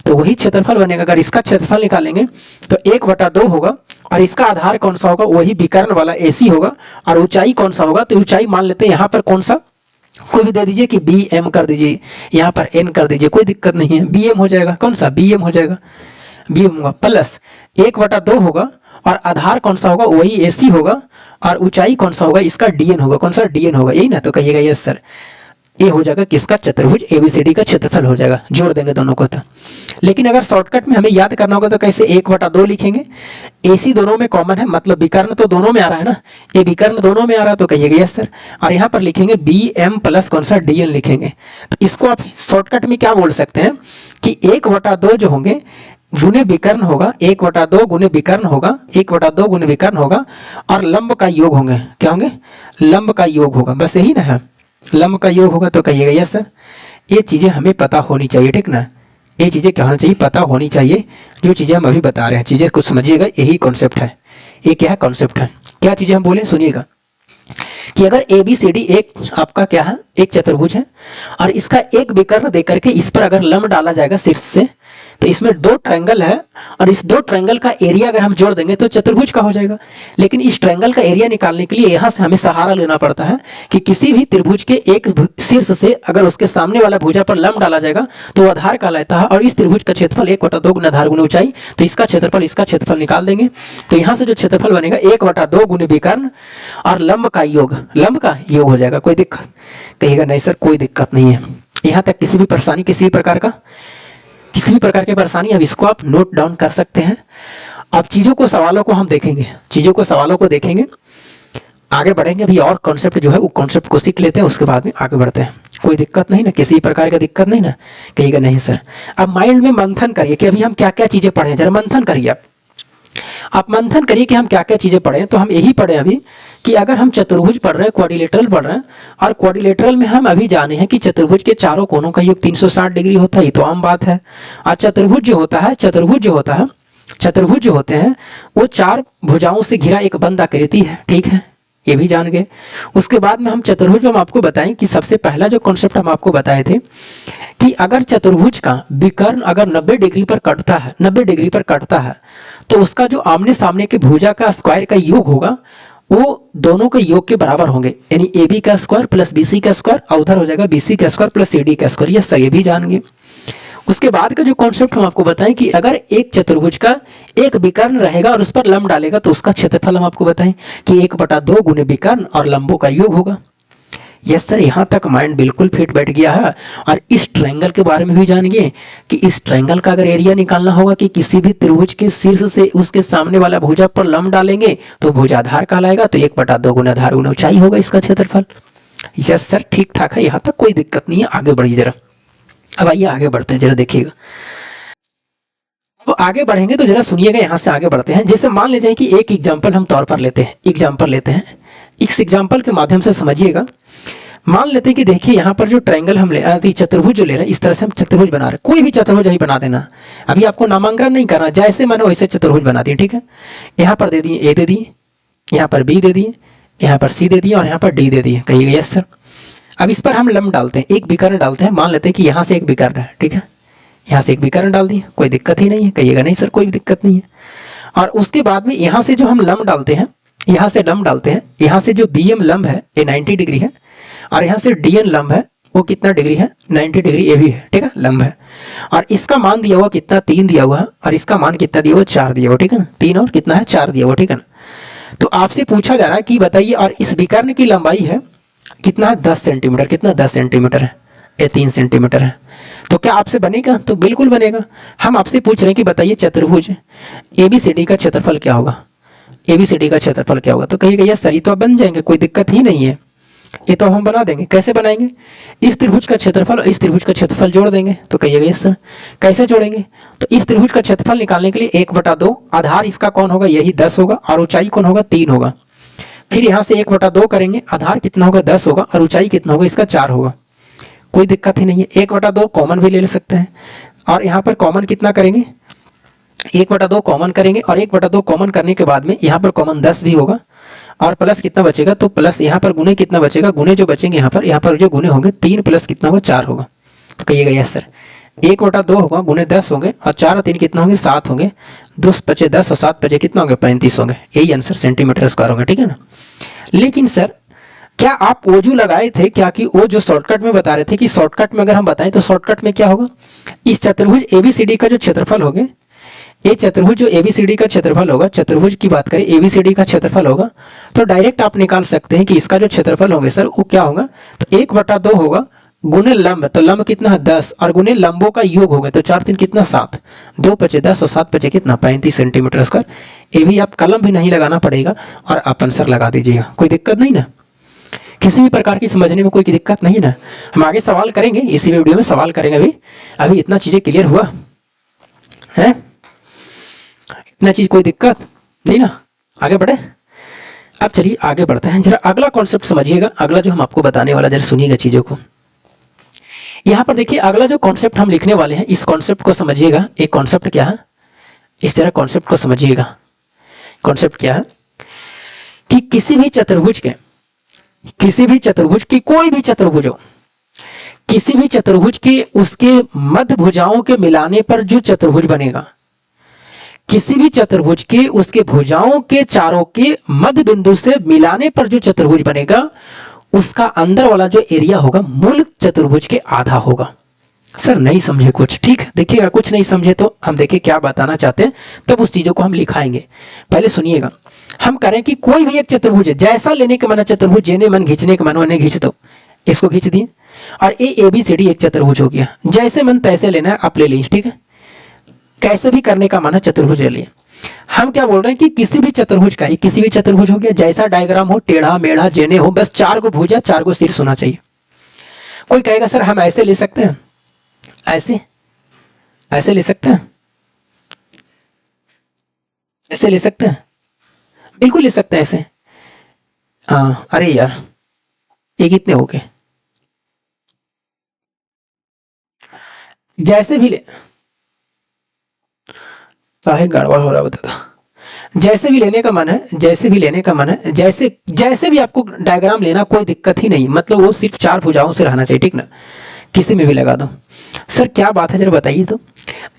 तो वही क्षेत्रफल बनेगा। अगर इसका क्षेत्रफल निकालेंगे तो 1/2 होगा और इसका आधार कौन सा होगा, वही विकर्ण वाला एसी होगा, और ऊंचाई कौन सा होगा, तो ऊंचाई मान लेते हैं यहाँ पर कौन सा, कोई भी दे दीजिए कि बी एम कर दीजिए, यहाँ पर एन कर दीजिए, कोई दिक्कत नहीं है, बी एम हो जाएगा, कौन सा बी एम हो जाएगा, बी एम होगा प्लस 1/2 होगा और आधार कौन सा होगा, वही एसी होगा, और ऊंचाई कौन सा होगा, इसका डीएन होगा, कौन सा डीएन होगा, यही ना। तो कहिएगा यस सर, ये हो जाएगा किसका, चतुर्भुज एबीसीडी का क्षेत्रफल हो जाएगा, जोड़ देंगे दोनों को। तो लेकिन अगर शॉर्टकट में हमें याद करना होगा तो कैसे, 1/2 लिखेंगे, एसी दोनों में कॉमन है, मतलब विकर्ण तो दोनों में आ रहा है ना, ये विकर्ण दोनों में आ रहा है, तो कहिएगा यस सर। और यहाँ पर लिखेंगे बी एम प्लस कौन सा डीएन लिखेंगे। तो इसको आप शॉर्टकट में क्या बोल सकते हैं कि 1/2 जो होंगे गुने विकर्ण होगा, 1/2 गुने विकर्ण होगा, 1/2 गुने विकर्ण होगा, और लंब का योग होंगे, क्या होंगे, लंब का योग होगा, बस यही ना है, लंब का योग होगा। तो कहिएगा यस सर, ये चीजें हमें पता होनी चाहिए, ठीक ना, ये चीज़ें क्या होना चाहिए, पता होनी चाहिए। जो चीज़ें हम अभी बता रहे हैं, चीज़ें कुछ समझिएगा, यही कॉन्सेप्ट है। ये क्या है, कॉन्सेप्ट है। क्या चीज़ें हम बोले, सुनिएगा कि अगर ए बी सी डी एक आपका क्या है, एक चतुर्भुज है, और इसका एक विकर्ण देकर के इस पर अगर लंब डाला जाएगा शीर्ष से, तो इसमें दो ट्रायंगल है, और इस दो ट्रायंगल का एरिया अगर हम जोड़ देंगे तो चतुर्भुज का हो जाएगा। लेकिन इस ट्रायंगल का एरिया निकालने के लिए यहाँ से हमें सहारा लेना पड़ता है कि किसी भी त्रिभुज के एक शीर्ष से अगर उसके सामने वाला भुजा पर लंब डाला जाएगा तो वह आधार कहलाता है, और इस त्रिभुज का क्षेत्रफल 1/2 गुना आधार गुना ऊंचाई, तो इसका क्षेत्रफल निकाल देंगे। तो यहाँ से जो क्षेत्रफल बनेगा 1/2 गुना विकर्ण और लंब का योग हो जाएगा। कोई दिक्कत, कहिएगा नहीं सर कोई दिक्कत नहीं है। यहाँ तक किसी भी परेशानी, किसी भी प्रकार की परेशानी, अब इसको आप नोट डाउन कर सकते हैं। अब चीज़ों को, सवालों को हम देखेंगे, सवालों को देखेंगे, आगे बढ़ेंगे। अभी और कॉन्सेप्ट जो है वो कॉन्सेप्ट को सीख लेते हैं, उसके बाद में आगे बढ़ते हैं। कोई दिक्कत नहीं ना, किसी प्रकार का दिक्कत नहीं ना, कहिएगा नहीं सर। अब माइंड में मंथन करिए कि अभी हम क्या क्या चीज़ें पढ़े, जरा मंथन करिए आप मंथन करिए कि हम क्या क्या चीज़ें पढ़े। तो हम यही पढ़े अभी कि अगर हम चतुर्भुज पढ़ रहे हैं, क्वाड्रिलेटरल पढ़ रहे हैं, और क्वाड्रिलेटरल में हम अभी जाने हैं कि चतुर्भुज के चारों कोनों का योग 360 डिग्री होता है, ये तो आम बात है। और चतुर्भुज जो होते हैं वो चार भुजाओं से घिरा एक बंद आकृति है, ठीक है, ये भी जान गए। उसके बाद में हम चतुर्भुज में हम आपको बताएं कि सबसे पहला जो कॉन्सेप्ट हम आपको बताए थे कि अगर चतुर्भुज का विकर्ण अगर 90 डिग्री पर कटता है तो उसका जो आमने सामने के भुजा का स्क्वायर का योग होगा वो दोनों के योग के बराबर होंगे, यानी ए बी का स्क्वायर प्लस बी सी का स्क्वायर, और उधर हो जाएगा बी सी का स्क्वायर प्लस सी डी का स्क्वायर। ये सर ये भी जानेंगे। उसके बाद का जो कॉन्सेप्ट हम आपको बताएं कि अगर एक चतुर्भुज का एक विकर्ण रहेगा और उस पर लंब डालेगा तो उसका क्षेत्रफल हम आपको बताएं कि 1/2 गुने विकर्ण और लंबों का योग होगा। यस सर, यहाँ तक माइंड बिल्कुल फिट बैठ गया है। और इस ट्रायंगल के बारे में भी जानिए कि इस ट्रायंगल का अगर एरिया निकालना होगा कि किसी भी त्रिभुज के शीर्ष से उसके सामने वाला भुजा पर लंब डालेंगे तो भुजाधार कहलाएगा, तो 1/2 गुना आधार गुना ऊंचाई होगा इसका क्षेत्रफल। यस सर, ठीक ठाक है, यहाँ तक कोई दिक्कत नहीं है। आगे बढ़िए जरा। अब आइए आगे बढ़ते हैं, जरा देखिएगा। तो आगे बढ़ेंगे तो जरा सुनिएगा, यहाँ से आगे बढ़ते हैं। जैसे मान लीजिए कि एक एग्जाम्पल हम तौर पर लेते हैं, इस एग्जाम्पल के माध्यम से समझिएगा। मान लेते हैं कि देखिए यहाँ पर जो ट्रायंगल हम चतुर्भुज जो ले रहे हैं, इस तरह से हम चतुर्भुज बना रहे हैं। कोई भी चतुर्भुज ही बना देना, अभी आपको नामांकन नहीं करना, जैसे मैंने वैसे चतुर्भुज बना दिए, ठीक है। यहाँ पर दे दिए ए दे दिए, यहाँ पर बी दे दिए, यहाँ पर सी दे दिए और यहाँ पर डी दे दिए, कहिएगा यस सर। अब इस पर हम लंब डालते हैं, एक विकर्ण डालते हैं। मान लेते हैं कि यहाँ से एक विकर्ण है, ठीक है, यहाँ से एक विकर्ण डाल दिए, कोई दिक्कत ही नहीं है, कहिएगा नहीं सर कोई दिक्कत नहीं है। और उसके बाद में यहाँ से जो हम लंब डालते हैं, यहाँ से जो बी एम लंब है ये 90 डिग्री है, और यहाँ से डी एन लंब है वो कितना डिग्री है, 90 डिग्री ये भी है, ठीक है, लंब है। और इसका मान दिया हुआ कितना, 3 दिया हुआ है, और इसका मान कितना दिया हुआ, 4 दिया हुआ, ठीक है ना, 3 और कितना है, 4 दिया हुआ, ठीक है ना। तो आपसे पूछा जा रहा है कि बताइए, और इस विकर्ण की लंबाई है कितना है, 10 सेंटीमीटर, कितना 10 सेंटीमीटर है, ये 3 सेंटीमीटर है। तो क्या आपसे बनेगा, तो बिल्कुल बनेगा। हम आपसे पूछ रहे हैं कि बताइए चतुर्भुज एबीसीडी का क्षेत्रफल क्या होगा, तो कहिएगा यस सर, ये तो बन जाएंगे, कोई दिक्कत ही नहीं है, ये तो हम बना देंगे। कैसे बनाएंगे, इस त्रिभुज का क्षेत्रफल और इस त्रिभुज का क्षेत्रफल जोड़ देंगे, तो कहिएगा यस सर। कैसे जोड़ेंगे, तो इस त्रिभुज का क्षेत्रफल निकालने के लिए 1/2, आधार इसका कौन होगा, यही 10 होगा, और ऊंचाई कौन होगा, 3 होगा। फिर यहाँ से 1/2 करेंगे, आधार कितना होगा, 10 होगा, और ऊंचाई कितना होगा, इसका 4 होगा, कोई दिक्कत ही नहीं है। 1/2 कॉमन भी ले सकते हैं, और यहाँ पर कॉमन कितना करेंगे, 1/2 कॉमन करेंगे, और 1/2 कॉमन करने के बाद में यहाँ पर कॉमन 10 भी होगा, और प्लस कितना बचेगा, तो प्लस यहाँ पर गुने कितना बचेगा, गुने जो बचेंगे यहाँ पर जो गुने होंगे 3 प्लस कितना होगा, 4 होगा, तो कहिएगा यस सर। 1/2 होगा, गुने 10 होंगे, और 4 और 3 कितना होंगे, 7 होंगे, 2 बचे 10 और 7 बचे कितना होंगे, 35 होंगे, यही आंसर सेंटीमीटर स्क्वायर होगा, ठीक है ना। लेकिन सर क्या आप वो जो लगाए थे क्या, कि वो जो शॉर्टकट में बता रहे थे कि शॉर्टकट में अगर हम बताएं तो शॉर्टकट में क्या होगा, इस चतुर्भुज एबीसीडी का जो क्षेत्रफल होगा, ये चतुर्भुज जो एबीसीडी का क्षेत्रफल होगा, चतुर्भुज की बात करें एबीसीडी का क्षेत्रफल होगा, तो डायरेक्ट आप निकाल सकते हैं कि इसका जो क्षेत्रफल होगा सर वो क्या होगा, तो 1/2 होगा, गुने लंब, तो लंब कितना है 10, और गुने लंबों का योग होगा, तो 4 3 कितना 7, 2 बचे 10 और 7 बचे कितना 35 सेंटीमीटर स्क्वायर। ये भी आप कलम भी नहीं लगाना पड़ेगा और आप आंसर लगा दीजिएगा, कोई दिक्कत नहीं ना, किसी भी प्रकार की समझने में कोई दिक्कत नहीं ना। हम आगे सवाल करेंगे, इसी वीडियो में सवाल करेंगे। अभी इतना चीजें क्लियर हुआ है, इतना चीज कोई दिक्कत नहीं ना, आगे बढ़े। अब चलिए आगे बढ़ते हैं, जरा अगला कॉन्सेप्ट समझिएगा, अगला जो हम आपको बताने वाला, जरा सुनिएगा चीजों को। यहां पर देखिए अगला जो कॉन्सेप्ट हम लिखने वाले हैं, इस कॉन्सेप्ट को समझिएगा। एक कॉन्सेप्ट क्या है, इस तरह कॉन्सेप्ट को समझिएगा। कॉन्सेप्ट क्या है कि किसी भी चतुर्भुज के, किसी भी चतुर्भुज की, कोई भी चतुर्भुज हो, किसी भी चतुर्भुज के उसके मध्य भुजाओं के मिलाने पर जो चतुर्भुज बनेगा, किसी भी चतुर्भुज के उसके भुजाओं के चारों के मध्य बिंदु से मिलाने पर जो चतुर्भुज बनेगा, उसका अंदर वाला जो एरिया होगा मूल चतुर्भुज के आधा होगा। सर नहीं समझे कुछ, ठीक है देखिएगा, कुछ नहीं समझे तो हम देखिए क्या बताना चाहते हैं, तब उस चीजों को हम लिखाएंगे। पहले सुनिएगा, हम करें कि कोई भी एक चतुर्भुज है, जैसा लेने के मन चतुर्भुज, जेने मन खींचने के मन उन्हें खींच दो, इसको खींच दिए, और ए बी सी डी एक चतुर्भुज हो गया। जैसे मन तैसे लेना है आप ले लीजिए, ठीक है, कैसे भी करने का मन है चतुर्भुज ले लिए। हम क्या बोल रहे हैं कि किसी भी चतुर्भुज का, किसी भी चतुर्भुज हो गया, जैसा डायग्राम हो, टेढ़ा मेढ़ा जेने हो, बस 4 को भुजा 4 को शीर्ष होना चाहिए। कोई कहेगा सर हम ऐसे ले सकते हैं, ऐसे ऐसे ले सकते हैं, ऐसे ले सकते हैं, बिल्कुल ले सकते हैं ऐसे। अरे यार ये कितने हो गए, जैसे भी ले, काहे गड़बड़ हो रहा बता, जैसे भी लेने का मन है, जैसे भी लेने का मन है, जैसे जैसे भी आपको डायग्राम लेना कोई दिक्कत ही नहीं, मतलब वो सिर्फ 4 भुजाओं से रहना चाहिए, ठीक ना, किसी में भी लगा दो। सर क्या बात है जरा बताइए तो,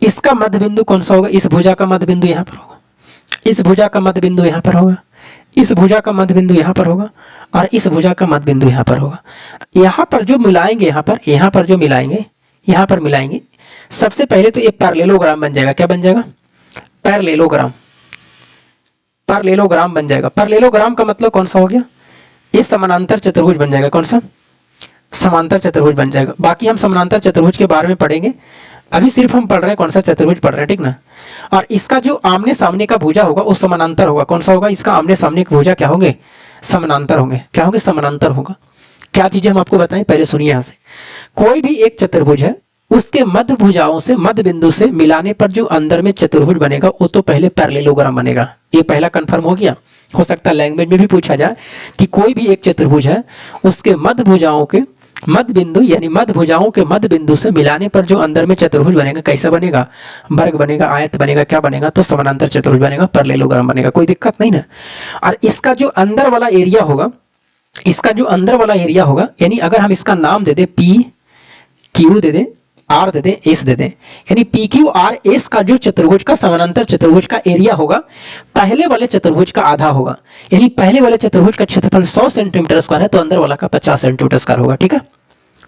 इसका मध्य बिंदु कौन सा होगा, इस भुजा का मध्य बिंदु यहाँ पर होगा, इस भुजा का मध्य बिंदु यहाँ पर होगा, इस भुजा का मध्य बिंदु यहाँ पर होगा, और इस भुजा का मध्य बिंदु यहाँ पर होगा। यहाँ पर जो मिलाएंगे, यहाँ पर जो मिलाएंगे, यहाँ पर मिलाएंगे, सबसे पहले तो ये पैरेललोग्राम बन जाएगा। क्या बन जाएगा, पैरेललोग्राम, पैरेललोग्राम बन जाएगा। पैरेललोग्राम का मतलब कौन सा हो गया, ये समानांतर चतुर्भुज बन जाएगा। कौन सा, समांतर चतुर्भुज बन जाएगा। बाकी हम समानांतर चतुर्भुज के बारे में पढ़ेंगे, अभी सिर्फ हम पढ़ रहे हैं कौन सा चतुर्भुज पढ़ रहे हैं, ठीक ना। और इसका जो आमने सामने का भुजा होगा वो समानांतर होगा। कौन सा होगा, इसका आमने सामने के भुजा क्या होंगे, समानांतर होंगे। क्या होंगे, समानांतर होगा। क्या चीजें हम आपको बताएं, पहले सुनिए। यहाँ से कोई भी एक चतुर्भुज है, उसके मध्य भुजाओं से, मध्य बिंदु से मिलाने पर जो अंदर में चतुर्भुज बनेगा वो तो पहले पैरेललोग्राम बनेगा। ये पहला कंफर्म हो गया। हो सकता है लैंग्वेज में भी पूछा जाए कि कोई भी एक चतुर्भुज है, उसके मध्य भुजाओं के मध्य बिंदु, यानी मध्य भुजाओं के मध्य बिंदु से मिलाने पर जो अंदर में चतुर्भुज बनेगा, कैसा बनेगा, वर्ग बनेगा, आयत बनेगा, क्या बनेगा, तो समानांतर चतुर्भुज बनेगा, पैरेललोग्राम बनेगा। कोई दिक्कत नहीं ना। और इसका जो अंदर वाला एरिया होगा, इसका जो अंदर वाला एरिया होगा, यानी अगर हम इसका नाम दे दे पी क्यू दे दें, आर दे दें, एस दे दें, यानी पी क्यू आर एस का जो चतुर्भुज का, समानांतर चतुर्भुज का एरिया होगा, पहले वाले चतुर्भुज का आधा होगा। यानी पहले वाले चतुर्भुज का क्षेत्रफल 100 सेंटीमीटर स्क्वायर है, तो अंदर वाला का 50 सेंटीमीटर स्क्वायर होगा। ठीक है,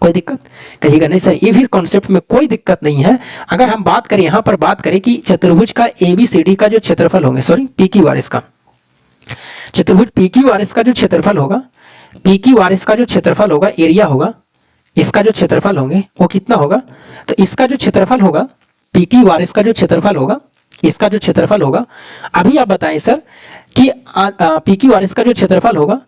कोई दिक्कत कहिएगा नहीं सर, ये भी कॉन्सेप्ट में कोई दिक्कत नहीं है। अगर हम बात करें, यहां पर बात करें कि चतुर्भुज का एबीसीडी का जो क्षेत्रफल होंगे, sorry P Q R S का, चतुर्भुज पी क्यू आर एस का जो क्षेत्रफल होगा, पी क्यू आर एस का जो क्षेत्रफल होगा, एरिया होगा, इसका जो क्षेत्रफल होंगे वो कितना होगा, तो इसका जो क्षेत्रफल होगा, पी क्यू आर एस का जो क्षेत्रफल होगा, इसका जो क्षेत्रफल होगा, अभी आप बताएं सर कि पी क्यू आर एस का जो क्षेत्रफल होगा,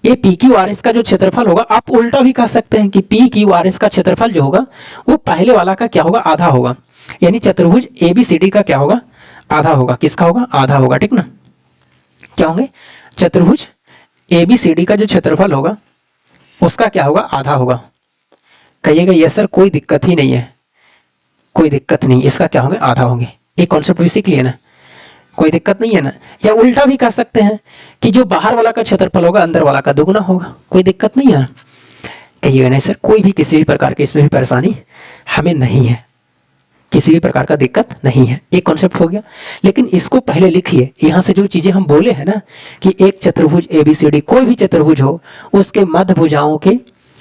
ये पी क्यू आर एस का जो क्षेत्रफल होगा, आप उल्टा भी कह सकते हैं कि पी क्यू आर एस का क्षेत्रफल जो होगा वो पहले वाला का क्या होगा, आधा होगा। यानी चतुर्भुज एबीसीडी का क्या होगा, आधा होगा। किसका होगा, आधा होगा। ठीक ना, क्या होंगे, चतुर्भुज एबीसीडी का जो क्षेत्रफल होगा उसका क्या होगा, आधा होगा। कहिएगा यस सर, कोई दिक्कत ही नहीं है, कोई दिक्कत नहीं, इसका क्या होंगे, आधा होंगे। एक कॉन्सेप्ट भी सीख लिया ना, कोई दिक्कत नहीं है ना। या उल्टा भी कह सकते हैं कि जो बाहर वाला का क्षेत्रफल होगा अंदर वाला का दुगना होगा, कोई दिक्कत नहीं है। कहिएगा नहीं सर, कोई भी किसी भी प्रकार की इसमें भी परेशानी हमें नहीं है, किसी भी प्रकार का दिक्कत नहीं है। एक कॉन्सेप्ट हो गया, लेकिन इसको पहले लिखिए। यहाँ से जो चीजें हम बोले हैं ना कि एक चतुर्भुज एबीसीडी, कोई भी चतुर्भुज हो, उसके मध्य भुजाओं के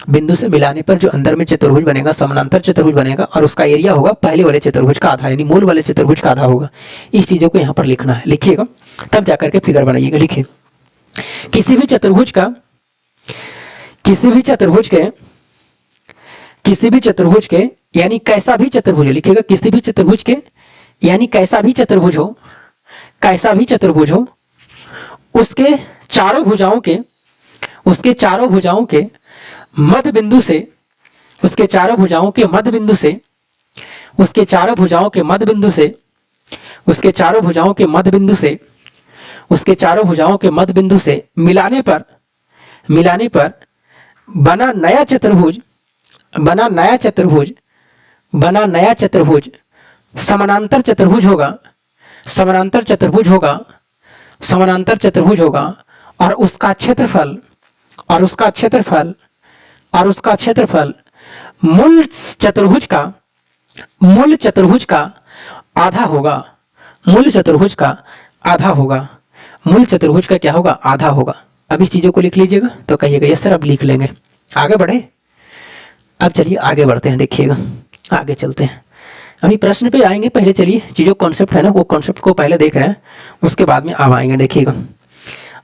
बिंदु से मिलाने पर जो अंदर में चतुर्भुज बनेगा, समानांतर चतुर्भुज बनेगा, और उसका एरिया होगा पहले वाले चतुर्भुज का आधा, यानी मूल वाले चतुर्भुज का आधा होगा। इस चीजों को यहाँ पर लिखना है, लिखिएगा, तब जाकर के फिगर बनाइएगा। लिखिए, किसी भी चतुर्भुज के यानी कैसा भी चतुर्भुज हो, लिखिएगा किसी भी चतुर्भुज के, यानी कैसा भी चतुर्भुज हो, कैसा भी चतुर्भुज हो, उसके चारों भुजाओं के, उसके चारों भुजाओं के मध्य बिंदु से, उसके चारों भुजाओं के मध्य बिंदु से, उसके चारों भुजाओं के मध्य बिंदु से, उसके चारों भुजाओं के मध्य बिंदु से, उसके चारों भुजाओं के मध्य बिंदु से मिलाने पर बना नया चतुर्भुज बना नया चतुर्भुज, बना नया चतुर्भुज समानांतर चतुर्भुज होगा, समानांतर चतुर्भुज होगा, समानांतर चतुर्भुज होगा, और उसका क्षेत्रफल, और उसका क्षेत्रफल, और उसका क्षेत्रफल मूल चतुर्भुज का, मूल चतुर्भुज का आधा होगा, मूल चतुर्भुज का आधा होगा, मूल चतुर्भुज का क्या होगा, आधा होगा। अब इस चीजों को लिख लीजिएगा तो कहिएगा यस सर अब लिख लेंगे। आगे बढ़े, अब चलिए आगे बढ़ते हैं, देखिएगा आगे चलते हैं, अभी प्रश्न पे आएंगे, पहले चलिए चीजों कॉन्सेप्ट है ना वो कॉन्सेप्ट को पहले देख रहे हैं, उसके बाद में अब आएंगे। देखिएगा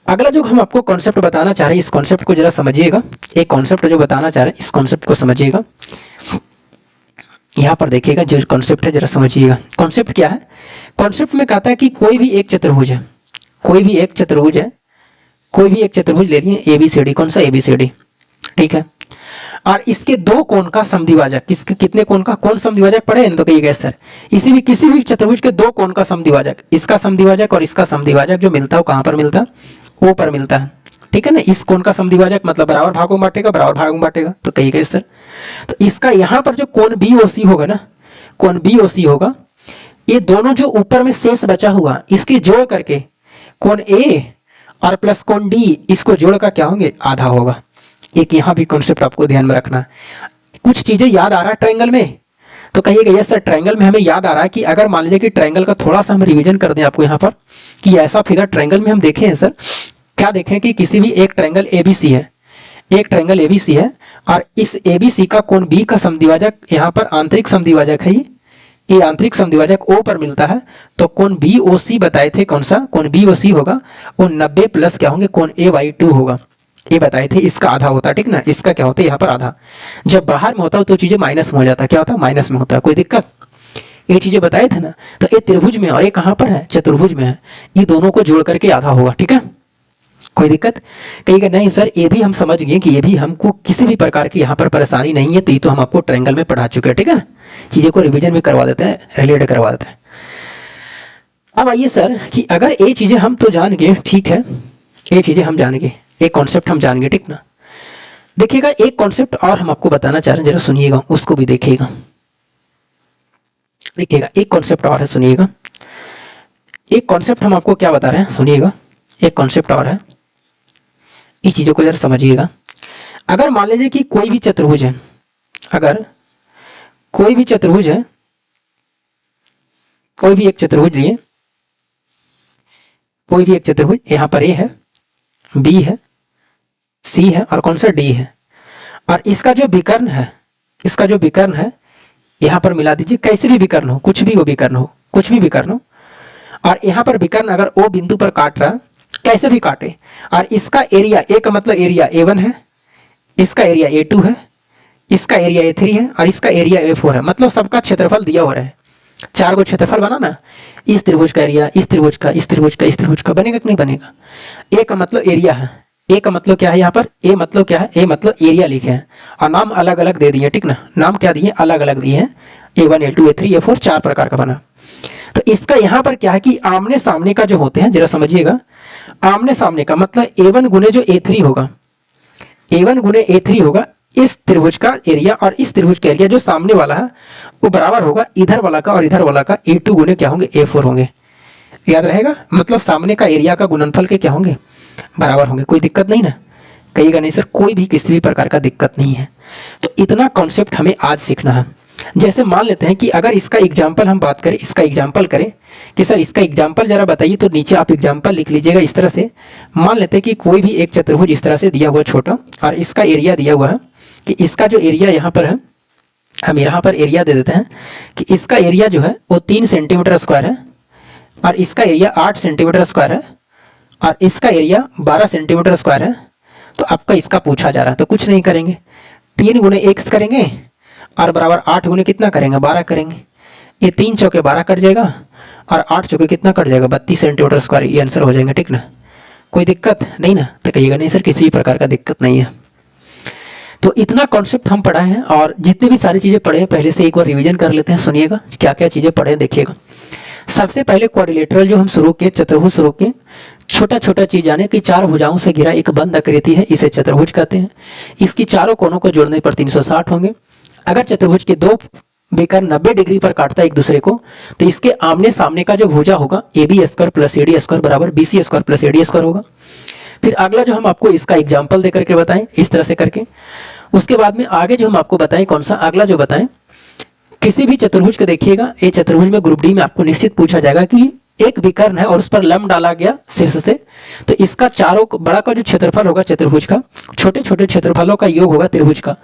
अगला जो हम आपको कॉन्सेप्ट बताना चाह रहे हैं, इस कॉन्सेप्ट को जरा समझिएगा, एक कॉन्सेप्ट जो बताना चाह रहे हैं इस कॉन्सेप्ट को समझिएगा। यहाँ पर देखिएगा जो कॉन्सेप्ट है जरा समझिएगा। कॉन्सेप्ट क्या है, कॉन्सेप्ट में कहता है कि कोई भी एक चतुर्भुज है, कोई भी एक चतुर्भुज है, कोई भी एक चतुर्भुज ले लिए ABCD, कौन सा ABCD, ठीक है, और इसके दो कोण का समद्विभाजक, किसके कितने कोण का, कौन समद्विभाजक पढ़े तो कहिएगा सर, इसी भी किसी भी चतुर्भुज के दो कोण का समद्विभाजक, इसका समद्विभाजक और इसका समद्विभाजक जो मिलता है वो कहाँ पर मिलता है, O पर मिलता है, ठीक है ना। इस कोण का समद्विभाजक मतलब बराबर भागों में बांटेगा, बराबर भागों में बांटेगा, तो कहिएगा सर। तो इसका यहाँ पर जो कोण BOC होगा ना, कोण BOC होगा, ये दोनों जो ऊपर में शेष बचा हुआ इसके जोड़ करके कोण A और प्लस कोण D इसको जोड़ का क्या होंगे, आधा होगा। एक यहाँ भी कॉन्सेप्ट आपको ध्यान में रखना है। कुछ चीजें याद आ रहा है ट्रायंगल में, तो कहिएगा यस सर ट्रायंगल में हमें याद आ रहा है कि अगर मान लीजिए कि ट्रायंगल का थोड़ा सा हम रिवीजन कर दें आपको यहाँ पर कि ऐसा फिगर ट्रायंगल में हम देखें हैं सर, क्या देखें कि किसी भी एक ट्रायंगल ABC है, एक ट्रायंगल ABC है और इस ABC का कोण B का समद्विभाजक यहाँ पर आंतरिक समद्विभाजक है, ये आंतरिक समद्विभाजक O पर मिलता है, तो कोण BOC बताए थे, कौन सा कोण BOC होगा वो 90 प्लस क्या होंगे कोण A/2 होगा, ये बताए थे, इसका आधा होता है, ठीक ना, इसका क्या होता है यहाँ पर आधा। जब बाहर में होता है तो चीजें माइनस में हो जाता है, क्या होता है माइनस में होता है, कोई दिक्कत, ये चीजें बताए थे ना। तो ये त्रिभुज में और ये कहाँ पर है, चतुर्भुज में है, ये दोनों को जोड़ करके आधा होगा, ठीक है, कोई दिक्कत। कहिएगा नहीं सर ये भी हम समझ गए कि ये भी हमको किसी भी प्रकार की यहाँ पर परेशानी नहीं है, तो ये तो हम आपको ट्रायंगल में पढ़ा चुके हैं, ठीक है ना, चीजें को रिविजन में करवा देते हैं, रिलेट करवा देते हैं। अब आइए सर कि अगर ये चीजें हम तो जान गए, ठीक है, ये चीजें हम जान गए, एक कॉन्सेप्ट हम जान गए, ठीक ना। देखिएगा एक कॉन्सेप्ट और हम आपको बताना चाह रहे हैं, जरा सुनिएगा, उसको भी देखिएगा। देखिएगा एक कॉन्सेप्ट और है, सुनिएगा, एक कॉन्सेप्ट हम आपको क्या बता रहे हैं, सुनिएगा, एक कॉन्सेप्ट और है, इस चीजों को जरा समझिएगा। अगर मान लीजिए कि कोई भी चतुर्भुज है, अगर कोई भी चतुर्भुज है, कोई भी एक चतुर्भुज लिए, कोई भी एक चतुर्भुज, यहाँ पर A है, B है, C है और कौन सा D है, और इसका जो विकर्ण है, इसका जो विकर्ण है यहाँ पर मिला दीजिए, कैसे भी विकर्ण हो, कुछ भी वो विकर्ण हो, कुछ भी विकर्ण हो, और यहाँ पर विकर्ण अगर O बिंदु पर काट रहा है, कैसे भी काटे, और इसका एरिया A का मतलब एरिया A1 है, इसका एरिया A2 है, इसका एरिया A3 है और इसका एरिया A4 है, मतलब सबका क्षेत्रफल दिया हो रहा है, चार को क्षेत्रफल बनाना, इस त्रिभुज का एरिया, इस त्रिभुज का, इस त्रिभुज का, इस त्रिभुज का, बनेगा कि नहीं बनेगा। A का मतलब एरिया है, A का मतलब क्या है, यहाँ पर A मतलब क्या है, A मतलब एरिया लिखे हैं और नाम अलग अलग दे दिए, ठीक ना, नाम क्या दिए, अलग अलग दिए हैं, A1 A2 A3 A4 चार प्रकार का बना। तो इसका यहाँ पर क्या है कि आमने सामने का जो होते हैं, जरा समझिएगा, आमने सामने का मतलब A1 गुने जो A3 होगा, A1 गुने A3 होगा, इस त्रिभुज का एरिया और इस त्रिभुज का एरिया जो सामने वाला है वो बराबर होगा इधर वाला का और इधर वाला का, A2 गुने क्या होंगे, A4 होंगे, याद रहेगा, मतलब सामने का एरिया का गुणनफल के क्या होंगे, बराबर होंगे, कोई दिक्कत नहीं ना। कहिएगा नहीं सर कोई भी किसी भी प्रकार का दिक्कत नहीं है। तो इतना कॉन्सेप्ट हमें आज सीखना है। जैसे मान लेते हैं कि अगर इसका एग्जाम्पल हम बात करें, इसका एग्जाम्पल करें कि सर इसका एग्जाम्पल जरा बताइए, तो नीचे आप एग्जाम्पल लिख लीजिएगा इस तरह से। मान लेते हैं कि कोई भी एक चतुर्भुज इस तरह से दिया हुआ छोटा और इसका एरिया दिया हुआ है कि इसका जो एरिया यहाँ पर है, हम यहाँ पर एरिया दे देते हैं कि इसका एरिया जो है वो 3 सेंटीमीटर स्क्वायर है और इसका एरिया 8 सेंटीमीटर स्क्वायर है और इसका एरिया 12 सेंटीमीटर स्क्वायर है। तो आपका इसका पूछा जा रहा है, तो कुछ नहीं करेंगे, 3 गुने 1 करेंगे और बराबर 8 गुने कितना करेंगे, 12 करेंगे। ये 3 चौके 12 कट जाएगा और 8 चौके कितना कट जाएगा, 32 सेंटीमीटर स्क्वायर, ये आंसर हो जाएंगे, ठीक ना, कोई दिक्कत नहीं ना। तो कहिएगा नहीं सर किसी भी प्रकार का दिक्कत नहीं है। तो इतना कॉन्सेप्ट हम पढ़ाए हैं और जितनी भी सारी चीजें पढ़े हैं पहले से एक बार रिवीजन कर लेते हैं, सुनिएगा क्या क्या चीजें पढ़े, देखिएगा। सबसे पहले क्वाड्रिलेटरल जो हम शुरू किए, चतुर्भुज शुरू किए, छोटा छोटा चीज जाने कि चार भुजाओं से घिरा एक बंद आकृति है, इसे चतुर्भुज कहते हैं। इसकी चारों कोनों को जोड़ने पर 360 होंगे। अगर चतुर्भुज के दो विकर्ण 90 डिग्री पर काटता है एक दूसरे को, तो इसके आमने सामने का जो भुजा होगा A B square plus A D square बराबर B C square plus A D square होगा। फिर अगला जो हम आपको इसका एग्जाम्पल दे करके बताएं इस तरह से करके, उसके बाद में आगे जो हम आपको बताएं कौन सा अगला जो बताएं, किसी भी चतुर्भुज को देखिएगा, ये चतुर्भुज में ग्रुप डी में आपको निश्चित पूछा जाएगा कि एक विकर्ण है और उस पर लंब डाला गया शीर्ष से, तो इसका चारों बड़ा का जो क्षेत्रफल होगा चतुर्भुज का, छोटे छोटे क्षेत्रफलों का योग होगा त्रिभुज का।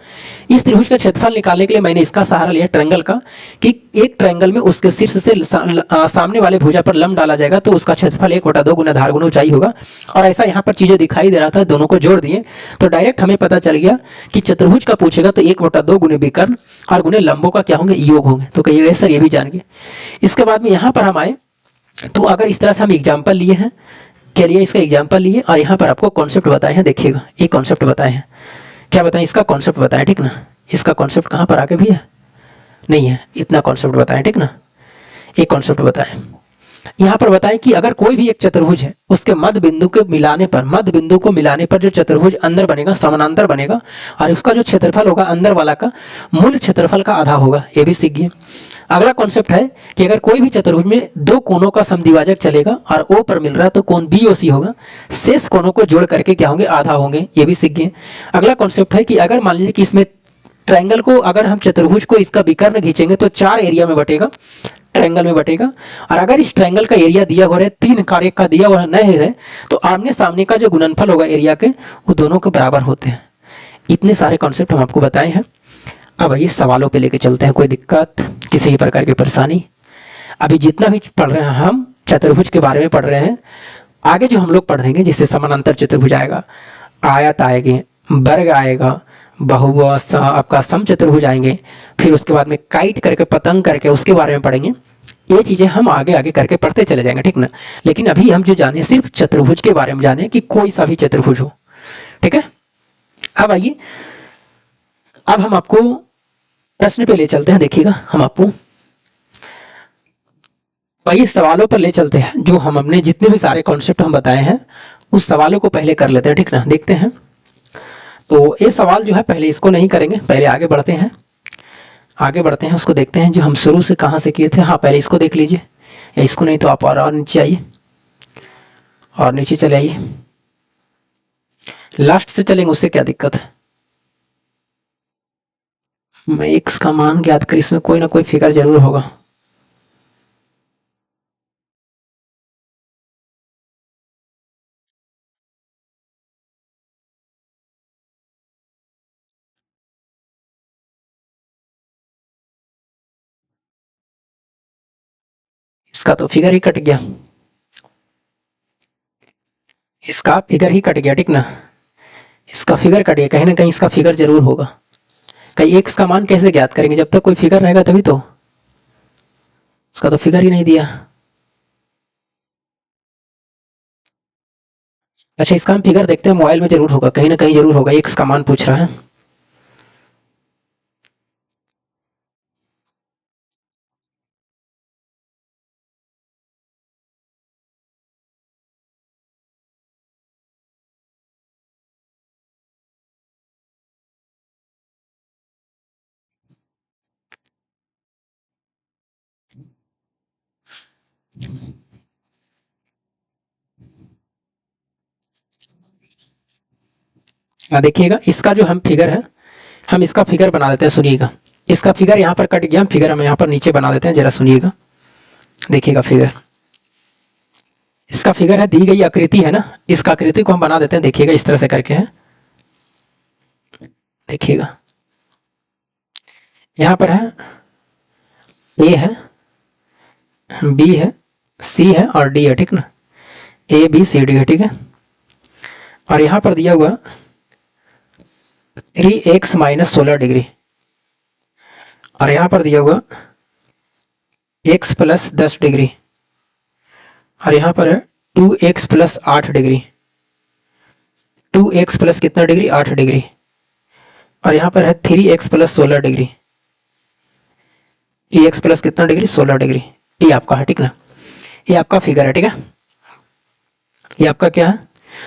इस त्रिभुज का क्षेत्रफल निकालने के लिए मैंने इसका सहारा लिया ट्रायंगल का, कि एक ट्रायंगल में उसके शीर्ष से सामने वाले भुजा पर लंब डाला जाएगा तो उसका क्षेत्रफल 1/2 गुना धार गुना ऊंचाई होगा। और ऐसा यहाँ पर चीजें दिखाई दे रहा था, दोनों को जोड़ दिए तो डायरेक्ट हमें पता चल गया कि चतुर्भुज का पूछेगा तो 1/2 गुने विकर्ण और गुने लंबों का क्या होंगे, योग होंगे। तो कहिएगा सर ये भी जान गए। इसके बाद में यहाँ पर हम आए, तो अगर इस तरह से हम एग्जाम्पल लिए हैं, क्या लिए इसका एग्जाम्पल लिए और यहाँ पर आपको कॉन्सेप्ट बताए हैं, देखिएगा एक कॉन्सेप्ट बताए हैं, क्या बताएं इसका कॉन्सेप्ट बताएं, ठीक ना। इसका कॉन्सेप्ट कहाँ पर आगे भी है, नहीं है, इतना कॉन्सेप्ट बताएं, ठीक ना। एक कॉन्सेप्ट बताएं यहाँ पर बताएं कि अगर कोई भी एक चतुर्भुज है, उसके मध्य बिंदु को मिलाने पर जो चतुर्भुज अंदर बनेगा समानांतर बनेगा और उसका जो क्षेत्रफल होगा अंदर वाला का मूल क्षेत्रफल का आधा होगा, ये भी सीख गए। अगला कॉन्सेप्ट है कि अगर कोई भी चतुर्भुज में दो कोनों का समद्विभाजक चलेगा और ओ पर मिल रहा है तो कोण बी ओ सी होगा, शेष कोनों को जोड़ करके क्या होंगे, आधा होंगे, ये भी सीख गए। अगला कॉन्सेप्ट है कि अगर मान लीजिए कि इसमें ट्रायंगल को, अगर हम चतुर्भुज को इसका विकर्ण खींचेंगे तो 4 एरिया में बटेगा, ट्रायंगल में बटेगा। और अगर इस ट्रायंगल का एरिया दिया हुआ है 3 का एक का दिया हुआ नहीं है, तो आमने सामने का जो गुणनफल होगा एरिया के, वो दोनों के बराबर होते हैं। इतने सारे कॉन्सेप्ट हम आपको बताए हैं। अब आइए सवालों पे लेके चलते हैं। कोई दिक्कत, किसी भी प्रकार की परेशानी? अभी जितना भी पढ़ रहे हैं हम चतुर्भुज के बारे में पढ़ रहे हैं, आगे जो हम लोग पढ़ेंगे जिससे समानांतर चतुर्भुज आएगा, आयत आएंगे, वर्ग आएगा, बहुभुज आपका समचतुर्भुज आएंगे, फिर उसके बाद में काइट करके पतंग करके उसके बारे में पढ़ेंगे। ये चीजें हम आगे आगे करके पढ़ते चले जाएंगे, ठीक ना। लेकिन अभी हम जो जाने सिर्फ चतुर्भुज के बारे में जाने कि कोई सा भी चतुर्भुज हो, ठीक है। अब आइए, अब हम आपको प्रश्न पे ले चलते हैं। देखिएगा हम आपको आइए सवालों पर ले चलते हैं। जो हम अपने जितने भी सारे कॉन्सेप्ट हम बताए हैं उस सवालों को पहले कर लेते हैं, ठीक ना। देखते हैं, तो ये सवाल जो है पहले इसको नहीं करेंगे, पहले आगे बढ़ते हैं, आगे बढ़ते हैं उसको देखते हैं जो हम शुरू से कहाँ से किए थे। हाँ पहले इसको देख लीजिए, या इसको नहीं तो आप और नीचे आइए, और नीचे चले आइए, लास्ट से चलेंगे, उससे क्या दिक्कत है। मैं एक्स का मान ज्ञात कर, इसमें कोई ना कोई फिगर जरूर होगा। इसका तो फिगर ही कट गया, इसका फिगर ही कट गया, ठीक ना। इसका फिगर कट गया, कहीं ना कहीं इसका फिगर जरूर होगा। कहीं एक्स का मान कैसे ज्ञात करेंगे, जब तक कोई फिगर रहेगा तभी तो। उसका तो फिगर ही नहीं दिया। अच्छा इसका हम फिगर देखते हैं, मोबाइल में जरूर होगा, कहीं ना कहीं जरूर होगा। एक्स का मान पूछ रहा है, देखिएगा इसका जो हम फिगर है, हम इसका फिगर बना देते हैं, सुनिएगा। इसका फिगर यहाँ पर कट गया, हम फिगर हम यहाँ पर नीचे बना देते हैं, जरा सुनिएगा। देखिएगा फिगर, इसका फिगर है, दी गई आकृति है ना, इस आकृति को हम बना देते हैं। देखिएगा इस तरह से करके है, देखिएगा यहाँ पर है, ए है, बी है, सी है और डी है, ठीक ना। ए बी सी डी है, ठीक है। और यहाँ पर दिया हुआ 3x माइनस 16 डिग्री, और यहाँ पर दिया हुआ x प्लस 10 डिग्री, और यहाँ पर है 2x plus 8 degree, 2x plus कितना डिग्री, 8 डिग्री, और यहाँ पर है 3x plus 16 degree, 3x plus कितना डिग्री, 16 डिग्री। ये आपका है, ठीक ना। ये आपका फिगर है, ठीक है। ये आपका क्या है,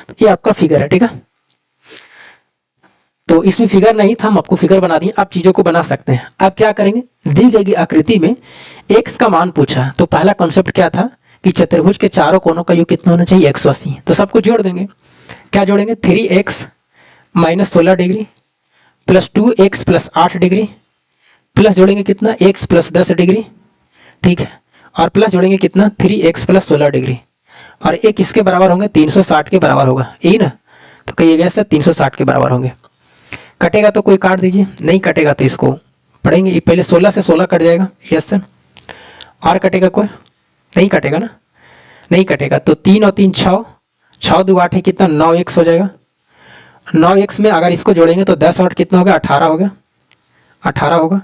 तो ये आपका फिगर है, ठीक है। तो इसमें फिगर नहीं था, हम आपको फिगर बना दिए। आप चीजों को बना सकते हैं। आप क्या करेंगे, दी गई आकृति में x का मान पूछा, तो पहला कॉन्सेप्ट क्या था कि चतुर्भुज के चारों कोनों का योग कितना होना चाहिए, 180। तो सबको जोड़ देंगे। क्या जोड़ेंगे, 3x minus 16 degree plus 2x plus 8 degree plus जोड़ेंगे कितना, x प्लस 10 डिग्री, ठीक है। और प्लस जोड़ेंगे कितना, 3x प्लस 16 डिग्री। और एक किसके बराबर होंगे, 360 के बराबर होगा, यही ना। तो कहिएगा सर 360 के बराबर होंगे। कटेगा तो कोई काट दीजिए, नहीं कटेगा तो इसको पढ़ेंगे। ये पहले 16 से 16 कट जाएगा, यस सर। और कटेगा कोई, नहीं कटेगा ना, नहीं कटेगा। तो 3 और 3 6, 6 2 8 है कितना, 9x हो जाएगा। 9x में अगर इसको जोड़ेंगे तो 10 और कितना होगा, 18 होगा, 18 होगा।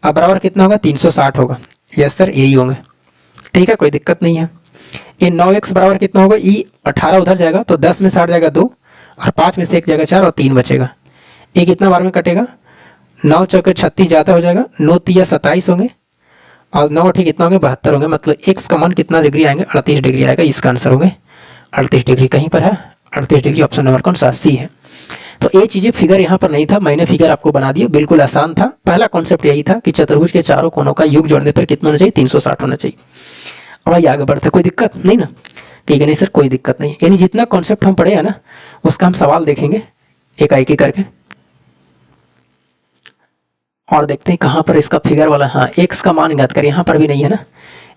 अब बराबर कितना होगा, 360 होगा, यस सर, यही होंगे, ठीक है, कोई दिक्कत नहीं है। ये 9x बराबर कितना होगा, ये 18 उधर जाएगा तो 10 में से 8 जाएगा 2 और 5 में से 1 जाएगा 4 और 3 बचेगा। ये कितना बार में कटेगा, 9 चौके 36 ज़्यादा हो जाएगा, 9 तिया 27 होंगे और 9 अठी कितना होंगे, 72 होंगे। मतलब x का मान कितना डिग्री आएंगे, 38 डिग्री आएगा। इसका आंसर होंगे 38 डिग्री। कहीं पर है 38 डिग्री, ऑप्शन नंबर कौन सा, सी है। तो ये चीजें फिगर यहाँ पर नहीं था, मैंने फिगर आपको बना दिया, बिल्कुल आसान था। पहला कॉन्सेप्ट यही था कि चतुर्भुज के चारों कोनों का योग जोड़ने पर कितना होना चाहिए, 360 होना चाहिए। अब आइए आगे बढ़ते, कोई दिक्कत नहीं ना, ठीक है, नहीं सर कोई दिक्कत नहीं। यानी जितना कॉन्सेप्ट हम पढ़े हैं ना, उसका हम सवाल देखेंगे एक एक करके और देखते हैं कहाँ पर इसका फिगर वाला, हाँ एक्स का मान ज्ञात करें, यहाँ पर भी नहीं है ना।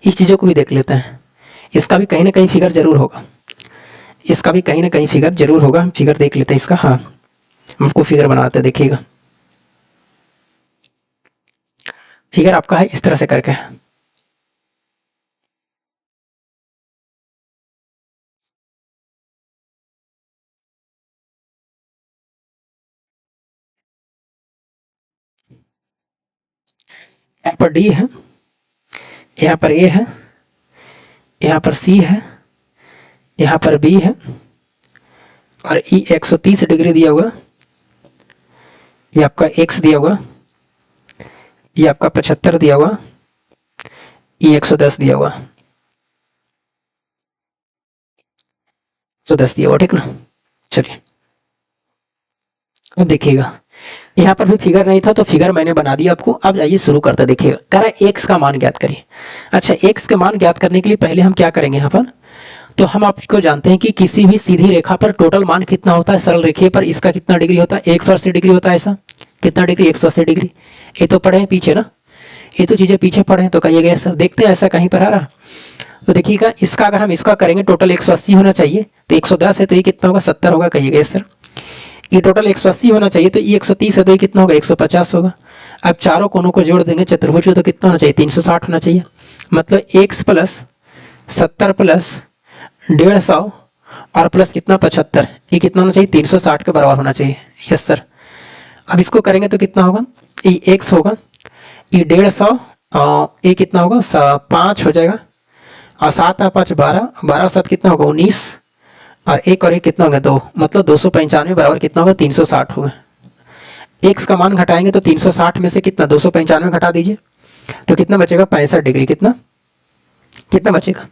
इस चीज़ों को भी देख लेते हैं, इसका भी कहीं ना कहीं फिगर जरूर होगा, इसका भी कहीं ना कहीं फिगर जरूर होगा। हम फिगर देख लेते हैं इसका, हाँ हमको फिगर बनाते हैं, देखिएगा फिगर आपका है इस तरह से करके। यहाँ पर डी है, यहाँ पर ए है, यहाँ पर सी है, यहाँ पर बी है और ई 130 डिग्री दिया हुआ, ये आपका एक्स दिया हुआ, ये आपका 75 दिया हुआ, ये 110 दिया हुआ, 110 दिया हुआ, ठीक ना। चलिए अब देखिएगा, यहाँ पर भी फिगर नहीं था तो फिगर मैंने बना दिया आपको। अब आइए शुरू करते, देखिएगा कह रहा है एक्स का मान ज्ञात करिए। अच्छा, एक्स का मान ज्ञात करने के लिए पहले हम क्या करेंगे, यहाँ पर तो हम आपको जानते हैं कि किसी भी सीधी रेखा पर टोटल मान कितना होता है, सरल रेखीय पर इसका कितना डिग्री होता है, 180 डिग्री होता है। ऐसा कितना डिग्री, 180 डिग्री। ये तो पढ़े हैं पीछे ना, ये तो चीजें पीछे पढ़े हैं, तो कहिएगा सर देखते हैं ऐसा कहीं पर आ रहा। तो देखिएगा इसका अगर हम इसका करेंगे टोटल 180 होना चाहिए, तो 110 है तो ये कितना होगा, 70 होगा। कहिएगा सर ये टोटल 180 होना चाहिए, तो ये 130 है तो ये कितना होगा, 150 होगा। अब चारों कोनों को जोड़ देंगे चतुर्भुज को, तो कितना होना चाहिए, 360 होना चाहिए। मतलब x प्लस 70 प्लस 150 और प्लस कितना 75, ये कितना होना चाहिए, 360 के बराबर होना चाहिए, यस सर। अब इसको करेंगे तो कितना होगा, ये x होगा, ये 150 ये कितना होगा, 5 हो जाएगा और 7 और 5 12, 12 7 कितना होगा 19 और एक कितना होगा 2, मतलब 295 बराबर कितना होगा, 360 होगा। एक्स का मान घटाएंगे तो 360 में से कितना 295 घटा दीजिए तो कितना बचेगा, 65 डिग्री। कितना कितना बचेगा,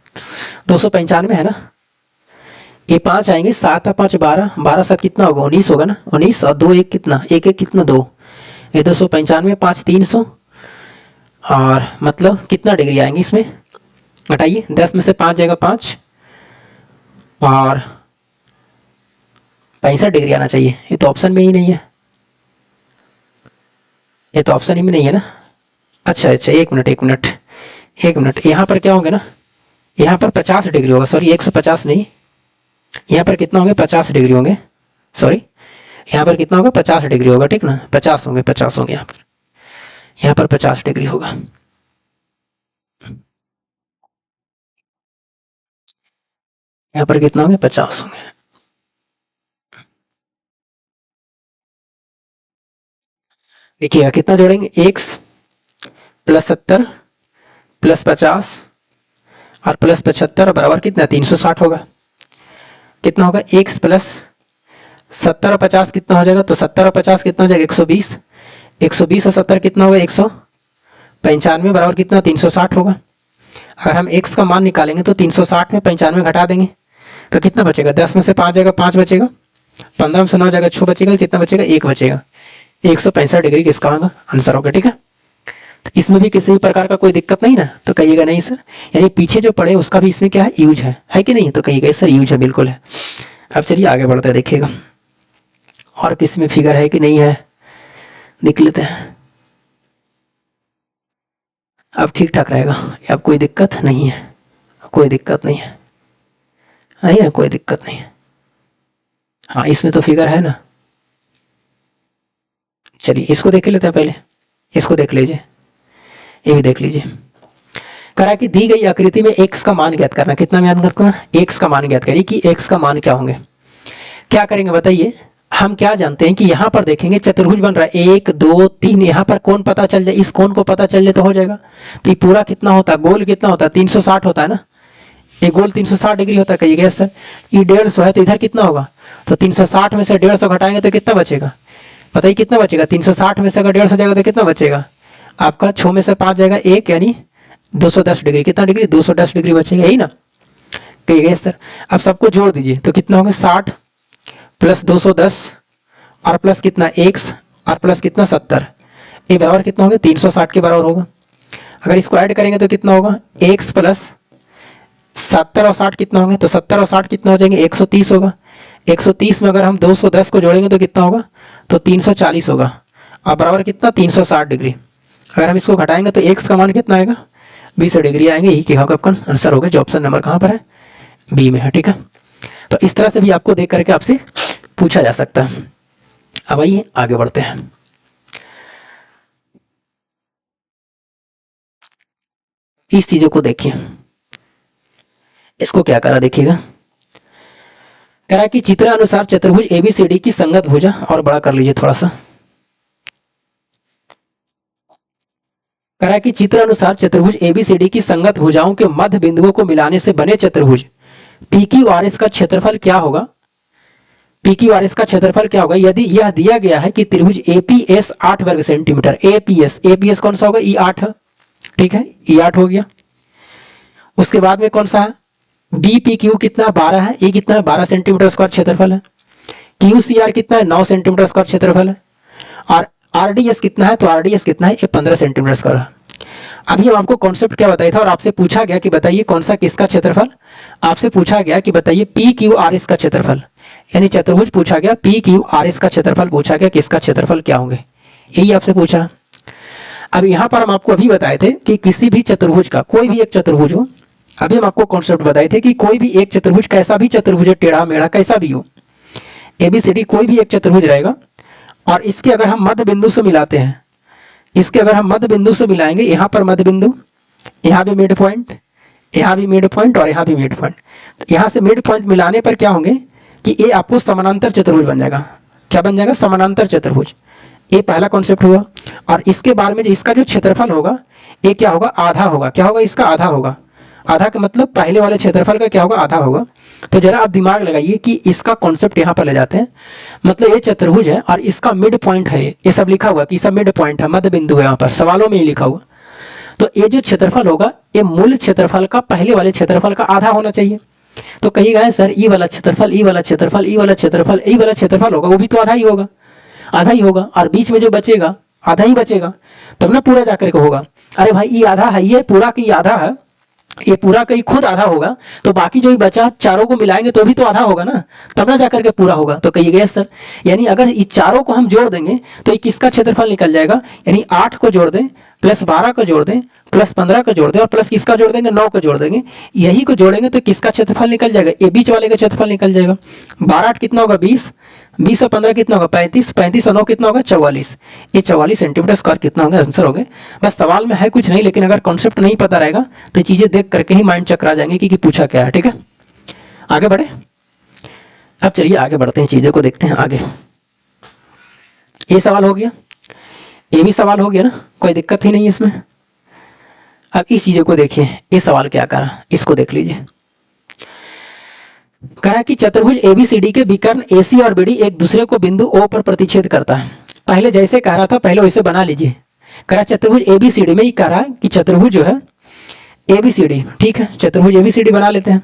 295 है ना। ये 5 आएंगे, 7 और 5 12, 12 7 कितना होगा 19 होगा ना, 19 और 2 1 कितना, एक कितना 2, ये 295, 5 300 और मतलब कितना डिग्री आएंगे इसमें, घटाइए 10 में से 5 जाएगा 5 और 65 डिग्री आना चाहिए। ये तो ऑप्शन में ही नहीं है, ये तो ऑप्शन ही में नहीं है ना। अच्छा अच्छा, एक मिनट, यहाँ पर क्या होंगे ना, यहाँ पर 50 डिग्री होगा, सॉरी 150 नहीं, यहाँ पर कितना होंगे 50 डिग्री होंगे, सॉरी यहाँ पर कितना होगा 50 डिग्री होगा, ठीक ना, 50 होंगे, 50 होंगे यहाँ पर 50 डिग्री होगा। यहाँ पर कितना होंगे 50 होंगे। देखिएगा कितना जोड़ेंगे, x प्लस 70 प्लस 50 और प्लस 75 बराबर कितना 360 होगा। कितना होगा, x प्लस 70 और 50 कितना हो जाएगा, तो 70 और 50 कितना हो जाएगा 120, 120 और 70 कितना होगा 195 बराबर कितना 360 होगा। अगर हम x का मान निकालेंगे तो 360 में 95 घटा देंगे तो कितना बचेगा, 10 में से 5 जाएगा 5 बचेगा, 15 में से 9 जाएगा 6 बचेगा, कितना बचेगा 1 बचेगा। 165 डिग्री किसका होगा, आंसर होगा। ठीक है, तो इसमें भी किसी भी प्रकार का कोई दिक्कत नहीं ना, तो कहिएगा नहीं सर, यानी पीछे जो पढ़े उसका भी इसमें क्या है, यूज है कि नहीं, तो कहिएगा सर यूज है, बिल्कुल है। अब चलिए आगे बढ़ते हैं, देखिएगा और किसी में फिगर है कि नहीं है, देख लेते हैं। अब ठीक ठाक रहेगा, अब कोई दिक्कत नहीं है, कोई दिक्कत नहीं है, है कोई दिक्कत नहीं है। हाँ इसमें तो फिगर है ना, चलिए इसको देख लेते हैं, पहले इसको देख लीजिए, ये भी देख लीजिए। करा कि दी गई आकृति में x का मान ज्ञात करना, कितना ज्ञात करना, x का मान ज्ञात करिए कि x का मान क्या होंगे। क्या करेंगे बताइए, हम क्या जानते हैं कि यहाँ पर देखेंगे चतुर्भुज बन रहा है 1 2 3, यहाँ पर कोण पता चल जाए, इस कोण को पता चल जाए तो हो जाएगा। तो ये पूरा कितना होता है, गोल कितना होता है 360 होता है ना, ये गोल 360 डिग्री होता है। कहिएगा सर ये 150 है, तो इधर कितना होगा, तो 360 में से 150 घटाएंगे तो कितना बचेगा, बताइए कितना बचेगा, 360 में से अगर 150 जाएगा तो कितना बचेगा आपका, 6 में से 5 जाएगा 1, यानी 210 डिग्री, कितना डिग्री 210 डिग्री बचेगा, यही ना। कहिएगा सर अब सबको जोड़ दीजिए तो कितना होगा, 60 प्लस 210 और प्लस कितना x और प्लस कितना 70, ये बराबर कितना होगा 360 के बराबर होगा। अगर इसको ऐड करेंगे तो कितना होगा, x प्लस 70 और 60 कितना होंगे, तो 70 और 60 कितना हो जाएंगे 130 होगा। 130 में अगर हम 210 को जोड़ेंगे तो कितना होगा, तो 340 होगा, और बराबर कितना 360 डिग्री। अगर हम इसको घटाएंगे तो x का मान कितना आएगा, 20 डिग्री आएंगे, यही क्या होगा आपका आंसर होगा, जो ऑप्शन नंबर कहाँ पर है, बी में है। ठीक है, तो इस तरह से भी आपको देख करके आपसे पूछा जा सकता है। अब आइए आगे बढ़ते हैं। इस चीजों को देखिए, इसको क्या करा देखिएगा, करा कि चित्र अनुसार चतुर्भुज एबीसीडी की संगत भुजा, और बड़ा कर लीजिए थोड़ा सा, करा कि चित्र अनुसार चतुर्भुज एबीसीडी की संगत भुजाओं के मध्य बिंदुओं को मिलाने से बने चतुर्भुज पी क्यू आर एस का क्षेत्रफल क्या होगा, पी क्यू आर एस का क्षेत्रफल क्या होगा यदि यह दिया गया है कि त्रिभुज एपीएस 8 वर्ग सेंटीमीटर, एपीएस कौन सा होगा, ई 8 है, ठीक है ई 8 हो गया। उसके बाद में कौन सा है, बी पी क्यू कितना 12 है, ये कितना है 12 सेंटीमीटर स्क्वायर क्षेत्रफल है। क्यू सी आर कितना है 9 सेंटीमीटर स्क्वायर क्षेत्रफल है, और आर डी एस कितना है, तो आर डी एस कितना है, ये 15 सेंटीमीटर स्क्वायर है। अभी हम आपको कॉन्सेप्ट क्या बताया था, और आपसे पूछा गया कि बताइए कौन सा किसका क्षेत्रफल, आपसे पूछा गया कि बताइए पी क्यू आर एस का क्षेत्रफल, यानी चतुर्भुज पूछा गया, पी क्यू आर एस का क्षेत्रफल पूछा गया, किसका क्षेत्रफल क्या होंगे, यही आपसे पूछा। अब यहाँ पर हम आपको अभी बताए थे कि किसी भी चतुर्भुज का, कोई भी एक चतुर्भुज हो, अभी हम आपको कॉन्सेप्ट बताए थे कि कोई भी एक चतुर्भुज, कैसा भी चतुर्भुज है, टेढ़ा मेढ़ा कैसा भी हो, एबीसीडी कोई भी एक चतुर्भुज रहेगा, और इसके अगर हम मध्य बिंदु से मिलाते हैं, इसके अगर हम मध्य बिंदु से मिलाएंगे, यहाँ पर मध्य बिंदु, यहाँ भी मिड पॉइंट, यहाँ भी मिड पॉइंट और यहाँ भी मिड पॉइंट, तो यहाँ से मिड पॉइंट मिलाने पर क्या होंगे कि ये आपको समानांतर चतुर्भुज बन जाएगा। क्या बन जाएगा, समानांतर चतुर्भुज। ये पहला कॉन्सेप्ट हुआ। और इसके बाद में इसका जो क्षेत्रफल होगा ये क्या होगा, आधा होगा। क्या होगा, इसका आधा होगा। आधा का मतलब पहले वाले क्षेत्रफल का क्या होगा, आधा होगा। तो जरा आप दिमाग लगाइए कि इसका कॉन्सेप्ट यहाँ पर ले जाते हैं, मतलब ये चतुर्भुज है और इसका मिड पॉइंट है, ये सब लिखा हुआ कि सब मिड पॉइंट है, मध्य बिंदु है, यहाँ पर सवालों में ही लिखा हुआ। तो ये जो क्षेत्रफल होगा ये मूल क्षेत्रफल का पहले वाले क्षेत्रफल का आधा होना चाहिए। तो कहिएगा सर ई वाला क्षेत्रफल, ई वाला क्षेत्रफल, ई वाला क्षेत्रफल, ई वाला क्षेत्रफल होगा, वो भी तो आधा ही होगा, आधा ही होगा। और बीच में जो बचेगा आधा ही बचेगा, तब ना पूरा जाकर के होगा। अरे भाई ये आधा है, ये पूरा का आधा है, ये पूरा कहीं खुद आधा होगा, तो बाकी जो ही बचा चारों को मिलाएंगे तो भी तो आधा होगा ना, तब ना जाकर के पूरा होगा। तो कहिएगा सर, यानी अगर ये चारों को हम जोड़ देंगे तो ये किसका क्षेत्रफल निकल जाएगा, यानी 8 को जोड़ दें प्लस 12 को जोड़ दें प्लस 15 को जोड़ दें और प्लस किसका जोड़ देंगे, 9 को जोड़ देंगे, यही को जोड़ेंगे तो किसका क्षेत्रफल निकल जाएगा, ये बीच वाले का क्षेत्रफल निकल जाएगा। 12 कितना होगा 20, 20 और 15 कितना होगा 35, 35 और 9 कितना होगा 44, ये 44 सेंटीमीटर स्क्वायर कितना होगा, आंसर हो गए। बस सवाल में है कुछ नहीं, लेकिन अगर कॉन्सेप्ट नहीं पता रहेगा तो चीजें देख करके ही माइंड चकरा जाएंगे कि पूछा क्या है। ठीक है, आगे बढ़े। अब चलिए आगे बढ़ते हैं, चीजों को देखते हैं आगे। ये सवाल हो गया, ये भी सवाल हो गया ना, कोई दिक्कत ही नहीं है इसमें। अब इस चीजों को देखिए, ये सवाल क्या करा, इसको देख लीजिए। कहा कि चतुर्भुज एबीसीडी के विकर्ण एसी और बीडी एक दूसरे को बिंदु ओ पर प्रतिच्छेद करता है। पहले जैसे कह रहा था पहले वैसे बना लीजिए। कहा चतुर्भुज एबीसीडी में ही कह रहा है कि चतुर्भुज जो है एबीसीडी, ठीक है, चतुर्भुज एबीसीडी बना लेते हैं।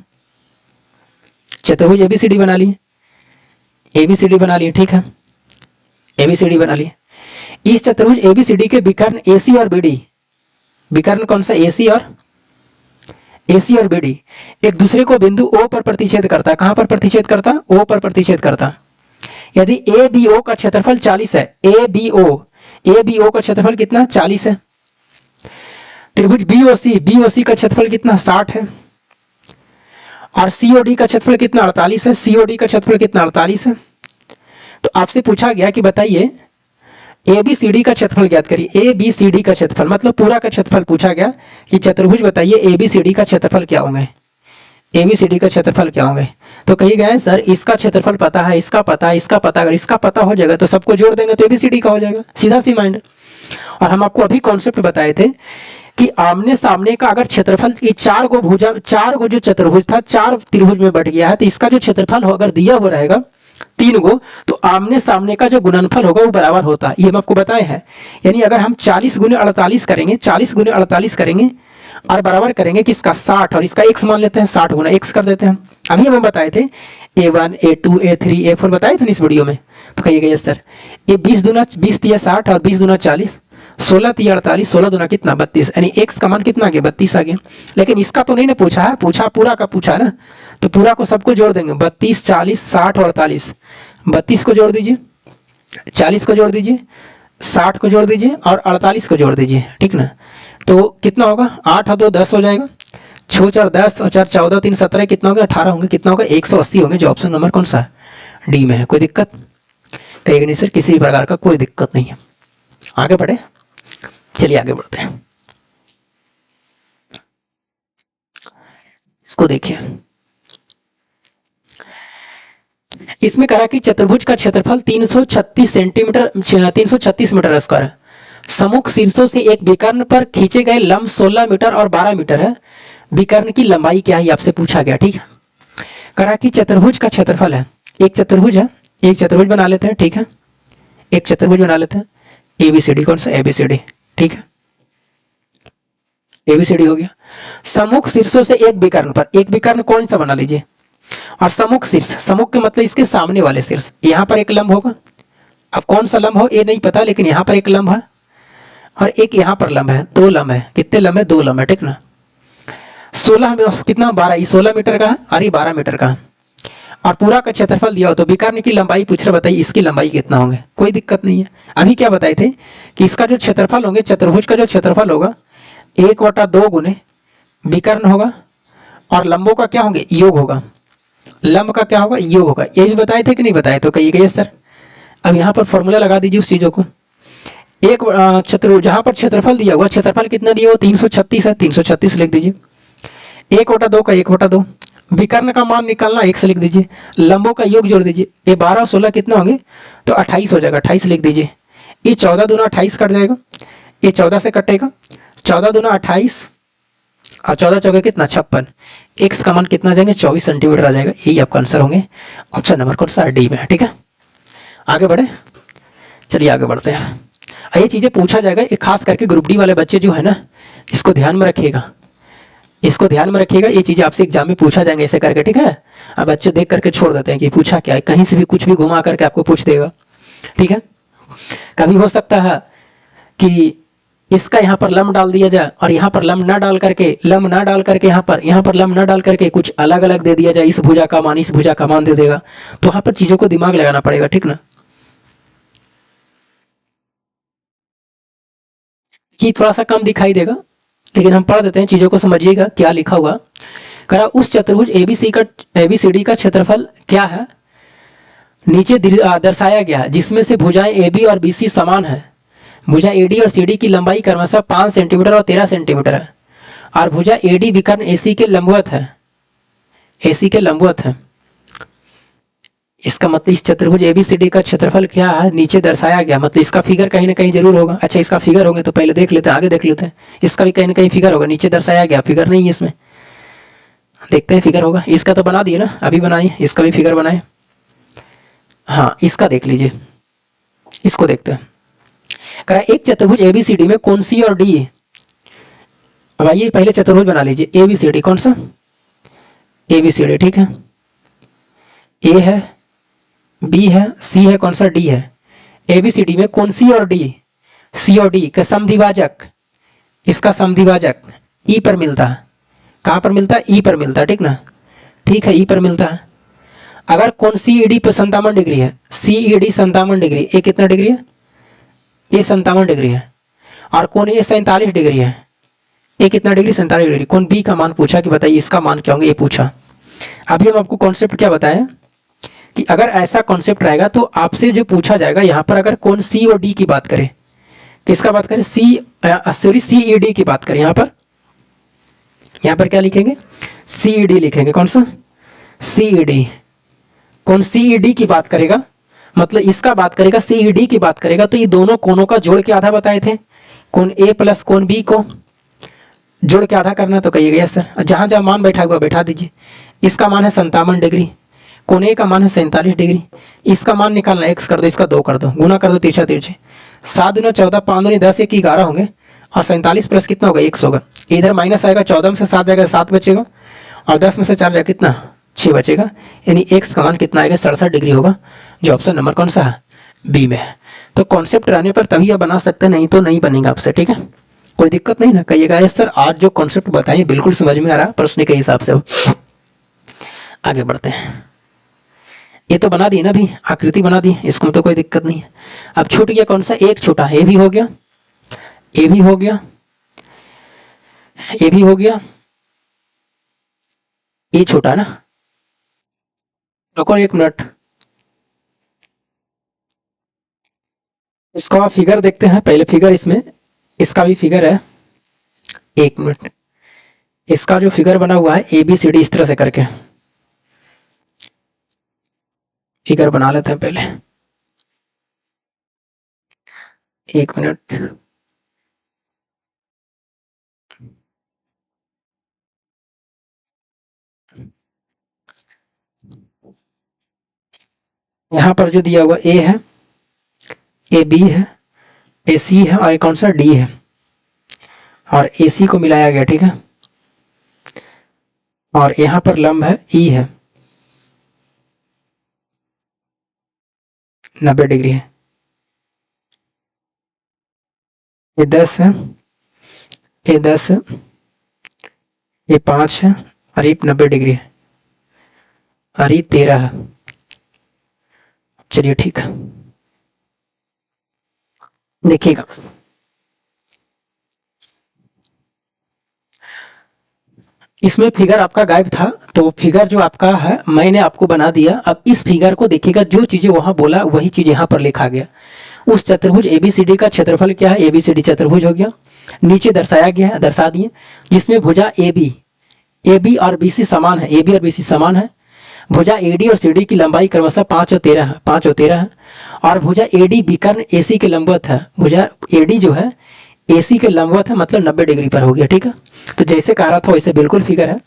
चतुर्भुज एबीसीडी बना लिए, एबीसीडी बना लिए, ठीक है, एबीसीडी बना लिए। इस चतुर्भुज एबीसीडी के विकर्ण एसी और बीडी, विकर्ण कौन सा, एसी और बीडी एक दूसरे को बिंदु ओ पर प्रतिच्छेद करता है। कहां पर प्रतिच्छेद करता, ओ पर प्रतिच्छेद करता। यदि ए बी ओ का क्षेत्रफल 40 है, ए बी ओ का क्षेत्रफल कितना, 40 है। त्रिभुज बीओसी का क्षेत्रफल कितना, 60 है। और सीओडी का क्षेत्रफल कितना, 48 है। सीओडी का क्षेत्रफल कितना, 48 है। तो आपसे पूछा गया कि बताइए एबीसीडी का क्षेत्रफल ज्ञात करिए। एबीसीडी का क्षेत्रफल मतलब पूरा का क्षेत्रफल पूछा गया कि चतुर्भुज बताइए एबीसीडी का क्षेत्रफल क्या होंगे, एबीसीडी का क्षेत्रफल क्या होंगे। तो कही गए सर इसका क्षेत्रफल पता है, इसका पता है, इसका पता, अगर इसका पता हो जाएगा तो सबको जोड़ देंगे तो एबीसीडी का हो जाएगा, सीधा सी माइंड। और हम आपको अभी कॉन्सेप्ट बताए थे कि आमने सामने का अगर क्षेत्रफल चार गो जो चतुर्भुज था 4 त्रिभुज में बढ़ गया है, तो इसका जो क्षेत्रफल हो अगर दिया हुआ रहेगा 3 गो, तो आमने सामने का जो गुणनफल होगा वो बराबर होता है, ये हम आपको बताए हैं। यानी अगर हम 40 गुने 48 करेंगे, 40 गुने 48 करेंगे और बराबर करेंगे किसका, 60, और इसका x मान लेते हैं, 60 गुना x कर देते हैं। अभी हम बताए थे a1 a2 a3 a4 बताए थे इस वीडियो में। तो कहिएगा यस सर, ये 20 दूना 20 दिया 60 और 20 दूना 40, 16 तिया 48, 16 दूना कितना, 32, यानी x का मान कितना आ गया, 32 आ गया। लेकिन इसका तो नहीं ना पूछा है, पूछा पूरा का पूछा ना, तो पूरा को सबको जोड़ देंगे, 32 40 60 और 48, 32 को जोड़ दीजिए, 40 को जोड़ दीजिए, 60 को जोड़ दीजिए और 48 को जोड़ दीजिए, ठीक ना। तो कितना होगा, 8 और 2 10 हो जाएगा, 6 4 10 और 4 14 3 17, कितना होगा, 18 होंगे, कितना होगा, 180 होंगे, जो ऑप्शन नंबर कौन सा, डी में है। कोई दिक्कत कहेगा नहीं सर, किसी भी प्रकार का कोई दिक्कत नहीं है। आगे बढ़े, चलिए आगे बढ़ते हैं। इसको देखिए, इसमें कहा कि चतुर्भुज का क्षेत्रफल 336 मीटर स्क्वायर है। सम्मुख शीर्षों से एक विकर्ण पर खींचे गए लंब 16 मीटर और 12 मीटर है। विकर्ण की लंबाई क्या है आपसे पूछा गया, ठीक है। कहा कि चतुर्भुज का क्षेत्रफल है, एक चतुर्भुज है, एक चतुर्भुज बना लेते हैं, ठीक है, एक चतुर्भुज बना लेते हैं, एबीसीडी, कौन सा, एबीसीडी, ठीक है, एबीसीडी हो गया। सम्मुख शीर्षों से एक विकर्ण पर, एक विकर्ण कौन सा बना लीजिए, और सम्मुख शीर्ष, सम्मुख के मतलब इसके सामने वाले शीर्ष, यहाँ पर एक लंब होगा। अब कौन सा लंब हो ये नहीं पता, लेकिन यहाँ पर एक लंब है और एक यहाँ पर लंब है, 2 लंब है। कितने लंब है, 2 लंब है, ठीक ना। 16 में कितना, 12, ये 16 मीटर का है और ये 12 मीटर का है। और पूरा का क्षेत्रफल दिया हो, तो विकर्ण की लंबाई पूछ रहे, बताइए इसकी लंबाई कितना होंगे। कोई दिक्कत नहीं है। अभी क्या बताए थे कि इसका जो क्षेत्रफल होंगे, चतुर्भुज का जो क्षेत्रफल होगा 1/2 गुने विकर्ण होगा और लंबों का क्या होंगे, योग होगा, लंब का क्या होगा, योग होगा। ये भी बताए थे कि नहीं बताए, तो कहिएगा यस सर। अब यहाँ पर फॉर्मूला लगा दीजिए उस चीजों को। एक जहां पर क्षेत्रफल दिया हुआ, क्षेत्रफल कितना दिया हुआ, 336 है, 336 लिख दीजिए। 1/2 का 1/2, विकर्ण का मान निकालना, 1 से लिख दीजिए, लंबों का योग जोड़ दीजिए, ये 12 और 16 कितना होंगे, तो 28 हो जाएगा, 28 लिख दीजिए। ये 14 दूना 28 कट जाएगा, ये 14 से कटेगा, 14 दूना 28 और 14 चौके कितना, 56, एक्स का मान कितना आ जाएंगे, 24 सेंटीमीटर आ जाएगा। यही आपका आंसर होंगे, ऑप्शन नंबर कौन सा, डी में है, ठीक है। आगे बढ़े, चलिए आगे बढ़ते हैं। ये चीजें पूछा जाएगा, एक खास करके ग्रुप डी वाले बच्चे जो है ना, इसको ध्यान में रखिएगा, इसको ध्यान में रखिएगा। ये चीजें आपसे एग्जाम में पूछा जाएंगे ऐसे करके, ठीक है। अब बच्चे देख करके छोड़ देते हैं कि पूछा क्या है, कहीं से भी कुछ भी घुमा करके आपको पूछ देगा, ठीक है। कभी हो सकता है कि इसका यहाँ पर लंब डाल दिया जाए और यहाँ पर लंब ना डाल करके यहाँ पर लंब ना डाल करके कुछ अलग अलग दे दिया जाए, इस भुजा का मान, इस भुजा का मान दे देगा। तो वहां पर चीजों को दिमाग लगाना पड़ेगा, ठीक ना। कि थोड़ा सा कम दिखाई देगा, लेकिन हम पढ़ देते हैं, चीजों को समझिएगा क्या लिखा हुआ। करा उस चतुर्भुज एबीसीडी का क्षेत्रफल क्या है, नीचे दर्शाया गया है, जिसमें से भुजाएं एबी और बीसी समान है। भुजा एडी और सीडी की लंबाई क्रमशः 5 सेंटीमीटर और 13 सेंटीमीटर है, और भुजा एडी विकर्ण एसी के लंबवत है, एसी के लंबवत है। इसका मतलब इस चतुर्भुज एबीसीडी का क्षेत्रफल क्या है, नीचे दर्शाया गया, मतलब इसका फिगर कहीं ना कहीं जरूर होगा। अच्छा, इसका फिगर होगा तो पहले देख लेते हैं, आगे देख लेते हैं। इसका भी कहीं ना कहीं फिगर होगा, नीचे दर्शाया गया, फिगर नहीं है इसमें, देखते हैं फिगर होगा। इसका तो बना दिए ना, अभी बनाइए, इसका भी फिगर बनाए। हाँ, इसका देख लीजिए, इसको देखते हैं। करा एक चतुर्भुज एबीसीडी में कौन सी और डी, अब आइए पहले चतुर्भुज बना लीजिए, एबीसीडी, कौन सा, एबीसीडी, ठीक है। ए है, बी है, सी है, कौन सा डी है। ABCD में कौन सी और डी, सी और डी का समद्विभाजक, इसका समद्विभाजक ई पर मिलता है। कहाँ पर मिलता है? ई पर मिलता है, ठीक ना। ठीक है, ई पर मिलता है। अगर कौन CED पर 57 डिग्री है, CED 57 डिग्री, ए कितना डिग्री है? ये 57 डिग्री है। और कौन ए 47 डिग्री है, ए कितना डिग्री? 47 डिग्री। कौन बी का मान पूछा कि बताइए इसका मान क्या होंगे, ये पूछा। अभी हम आपको कॉन्सेप्ट क्या बताएं कि अगर ऐसा कॉन्सेप्ट रहेगा तो आपसे जो पूछा जाएगा यहाँ पर, अगर कौन सी और डी की बात करें, किसका बात करें? CED की बात करें। यहाँ पर क्या लिखेंगे? CED लिखेंगे। कौन सा? CED। कौन CED की बात करेगा, मतलब इसका बात करेगा, CED की बात करेगा, तो ये दोनों कोनों का जोड़ के आधा बताए थे। कौन A प्लस कौन B को जोड़ के आधा करना, तो कहिएगा यस सर। जहां जहां मान बैठा हुआ बैठा दीजिए। इसका मान है 57 डिग्री, कौन ए का मान है 47 डिग्री। इसका मान निकालना, x कर दो, इसका 2 कर दो, गुना कर दो तिरछा तिरछे। 7 दूना 14, 5 दूनी 10, 1 11 होंगे, और 47 प्लस कितना होगा? 100 होगा। इधर माइनस आएगा, 14 में से 7 जाएगा 7 बचेगा, और 10 में से 4 जाएगा कितना? 6 बचेगा। यानी x का मान कितना आएगा? 67 डिग्री होगा, जो ऑप्शन नंबर कौन सा है? बी में है। तो कॉन्सेप्ट रहने पर तभी आप बना सकते हैं, नहीं तो नहीं बनेगा आपसे, ठीक है। कोई दिक्कत नहीं ना, कहिएगा यस सर आज जो कॉन्सेप्ट बताइए बिल्कुल समझ में आ रहा है प्रश्न के हिसाब से। आगे बढ़ते हैं। ये तो बना दिए ना, अभी आकृति बना दी, इसको तो कोई दिक्कत नहीं है। अब छूट गया कौन सा? एक छूटा, ए भी हो गया, ए भी हो गया, ए भी हो गया, ए छोटा है ना। रुको 1 मिनट, इसको आप फिगर देखते हैं पहले। फिगर इसमें, इसका भी फिगर है। 1 मिनट, इसका जो फिगर बना हुआ है ABCD, इस तरह से करके फिगर बना लेते हैं पहले। 1 मिनट, यहाँ पर जो दिया हुआ A है, AB है, AC है, और एक कौन सा? D है, और AC को मिलाया गया, ठीक है। और यहाँ पर लंब है, E है, 90 डिग्री है। ये 10 है, ये 10 है, ये 5 है, और ये 90 डिग्री है, और ये 13 है। चलिए ठीक है, देखिएगा इसमें फिगर आपका गायब था, तो फिगर जो आपका है मैंने आपको बना दिया। अब इस फिगर को देखिएगा, जो चीजें वहां बोला वही चीज यहाँ पर लिखा गया। उस चतुर्भुज ABCD का क्षेत्रफल क्या है? ABCD चतुर्भुज हो गया, नीचे दर्शाया गया है, दर्शा दिए, जिसमें भुजा AB और BC समान है, AB और BC समान है। भुजा AD और CD की लंबाई क्रमशः 5 और 13 है, 5 और 13 है। और भुजा AD विकर्ण AC के लंबवत है। भुजा AD जो है AC के लंबवत है, मतलब 90 डिग्री पर हो गया, ठीक है। तो जैसे कह रहा था वैसे बिल्कुल फिगर है।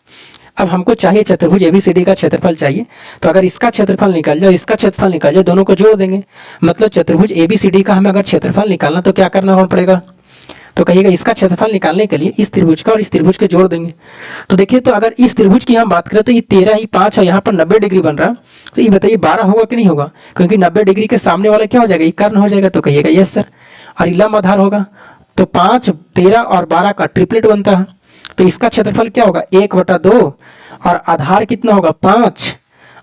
अब हमको चाहिए चतुर्भुज ABCD का क्षेत्रफल चाहिए, तो अगर इसका क्षेत्रफल निकाल जाए, इसका क्षेत्रफल निकाल जाए, दोनों को जोड़ देंगे। मतलब चतुर्भुज ABCD का हमें अगर क्षेत्रफल निकालना तो क्या करना पड़ेगा? तो कहिएगा इसका क्षेत्रफल निकालने के लिए इस त्रिभुज का और इस त्रिभुज के जोड़ देंगे। तो देखिए, तो अगर इस त्रिभुज की हम बात करें तो ये 13 ही 5 है, यहाँ पर 90 डिग्री बन रहा, तो ये बताइए 12 होगा कि नहीं होगा? क्योंकि 90 डिग्री के सामने वाला क्या हो जाएगा? ये कर्ण हो जाएगा, तो कहिएगा यस सर। और लंब आधार होगा, तो 5, 13 और 12 का ट्रिपलेट बनता है। तो इसका क्षेत्रफल क्या होगा? 1/2, और आधार कितना होगा? 5,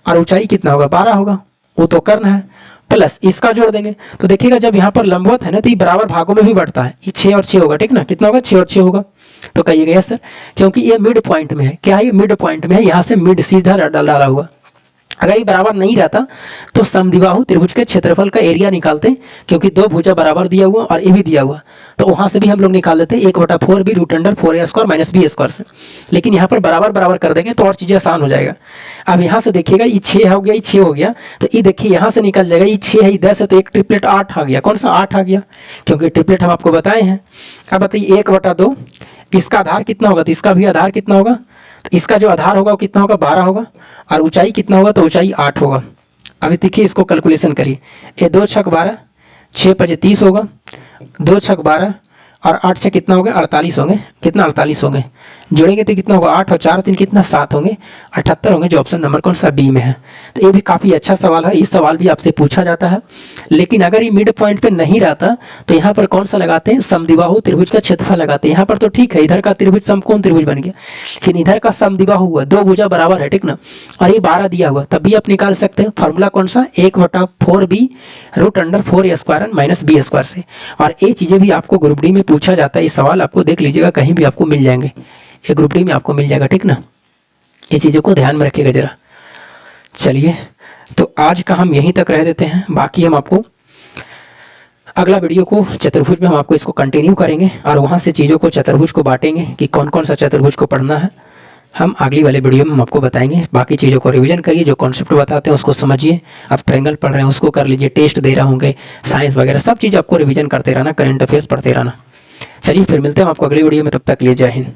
और ऊंचाई कितना होगा? 12 होगा, वो तो कर्ण है। प्लस इसका जोड़ देंगे, तो देखिएगा जब यहाँ पर लंबवत है ना, तो ये बराबर भागों में भी बढ़ता है, ये 6 और 6 होगा, ठीक ना। कितना होगा? 6 और 6 होगा, तो कहिएगा यस सर, क्योंकि ये मिड पॉइंट में है। क्या है? ये मिड पॉइंट में है, यहाँ से मिड सीधा डाला हुआ। अगर ये बराबर नहीं रहता तो समद्विबाहु त्रिभुज के क्षेत्रफल का एरिया निकालते, क्योंकि दो भुजा बराबर दिया हुआ और ये भी दिया हुआ, तो वहां से भी हम लोग निकाल देते 1/4 भी √4a² - b² से। लेकिन यहाँ पर बराबर बराबर कर देंगे तो और चीजें आसान हो जाएगा। अब यहाँ से देखिएगा, ये 6 हो गया, ये 6 हो गया, तो ये देखिए यहाँ से निकल जाएगा, ये 6 है, ये 10 है, तो एक ट्रिपलेट 8 आ गया। कौन सा 8 आ गया? क्योंकि ट्रिपलेट हम आपको बताए हैं। अब बताइए 1/2, इसका आधार कितना होगा? तो इसका भी आधार कितना होगा? तो इसका जो आधार होगा वो कितना होगा? 12 होगा, और ऊंचाई कितना होगा? तो ऊंचाई 8 होगा। अभी देखिए, इसको कैलकुलेशन करिए, ये 2 छक 12, 6 × 30 होगा, 2 छक 12, और 8 से कितना हो गया? 48 होंगे। कितना? 48 होंगे। जोड़ेंगे तो कितना होगा 8 और 4 3 कितना 7 होंगे 78 होंगे, जो ऑप्शन नंबर कौन सा बी में है। तो ये भी काफ़ी अच्छा सवाल है, इस सवाल भी आपसे पूछा जाता है। लेकिन अगर ये मिड पॉइंट पे नहीं रहता तो यहाँ पर कौन सा लगाते हैं, समद्विबाहु त्रिभुज का क्षेत्रफल लगाते हैं। यहाँ पर तो ठीक है, इधर का त्रिभुज समकोण त्रिभुज बन गया, लेकिन इधर का समद्विबाहु हुआ, 2 भुजा बराबर है, ठीक ना, और ये 12 दिया हुआ, तब भी आप निकाल सकते हैं। फॉर्मूला कौन सा, 1/4b √4a² minus b square से। और ये चीज़ें भी आपको ग्रुप डी में पूछा जाता है, ये सवाल आपको देख लीजिएगा, कहीं भी आपको मिल जाएंगे, ये ग्रुप डी में आपको मिल जाएगा, ठीक ना, ये चीज़ों को ध्यान में रखिएगा जरा। चलिए, तो आज का हम यहीं तक रह देते हैं, बाकी हम आपको अगला वीडियो को चतुर्भुज में हम आपको इसको कंटिन्यू करेंगे और वहाँ से चीज़ों को चतुर्भुज को बांटेंगे कि कौन कौन सा चतुर्भुज को पढ़ना है, हम अगली वाले वीडियो में हम आपको बताएंगे। बाकी चीज़ों को रिवीजन करिए, जो कॉन्सेप्ट बताते हैं उसको समझिए, आप ट्रायंगल पढ़ रहे हैं उसको कर लीजिए, टेस्ट दे रहे होंगे, साइंस वगैरह सब चीज़ आपको रिवीजन करते रहना, करंट अफेयर्स पढ़ते रहना। चलिए फिर मिलते हैं आपको अगली वीडियो में, तब तक लिए जय हिंद।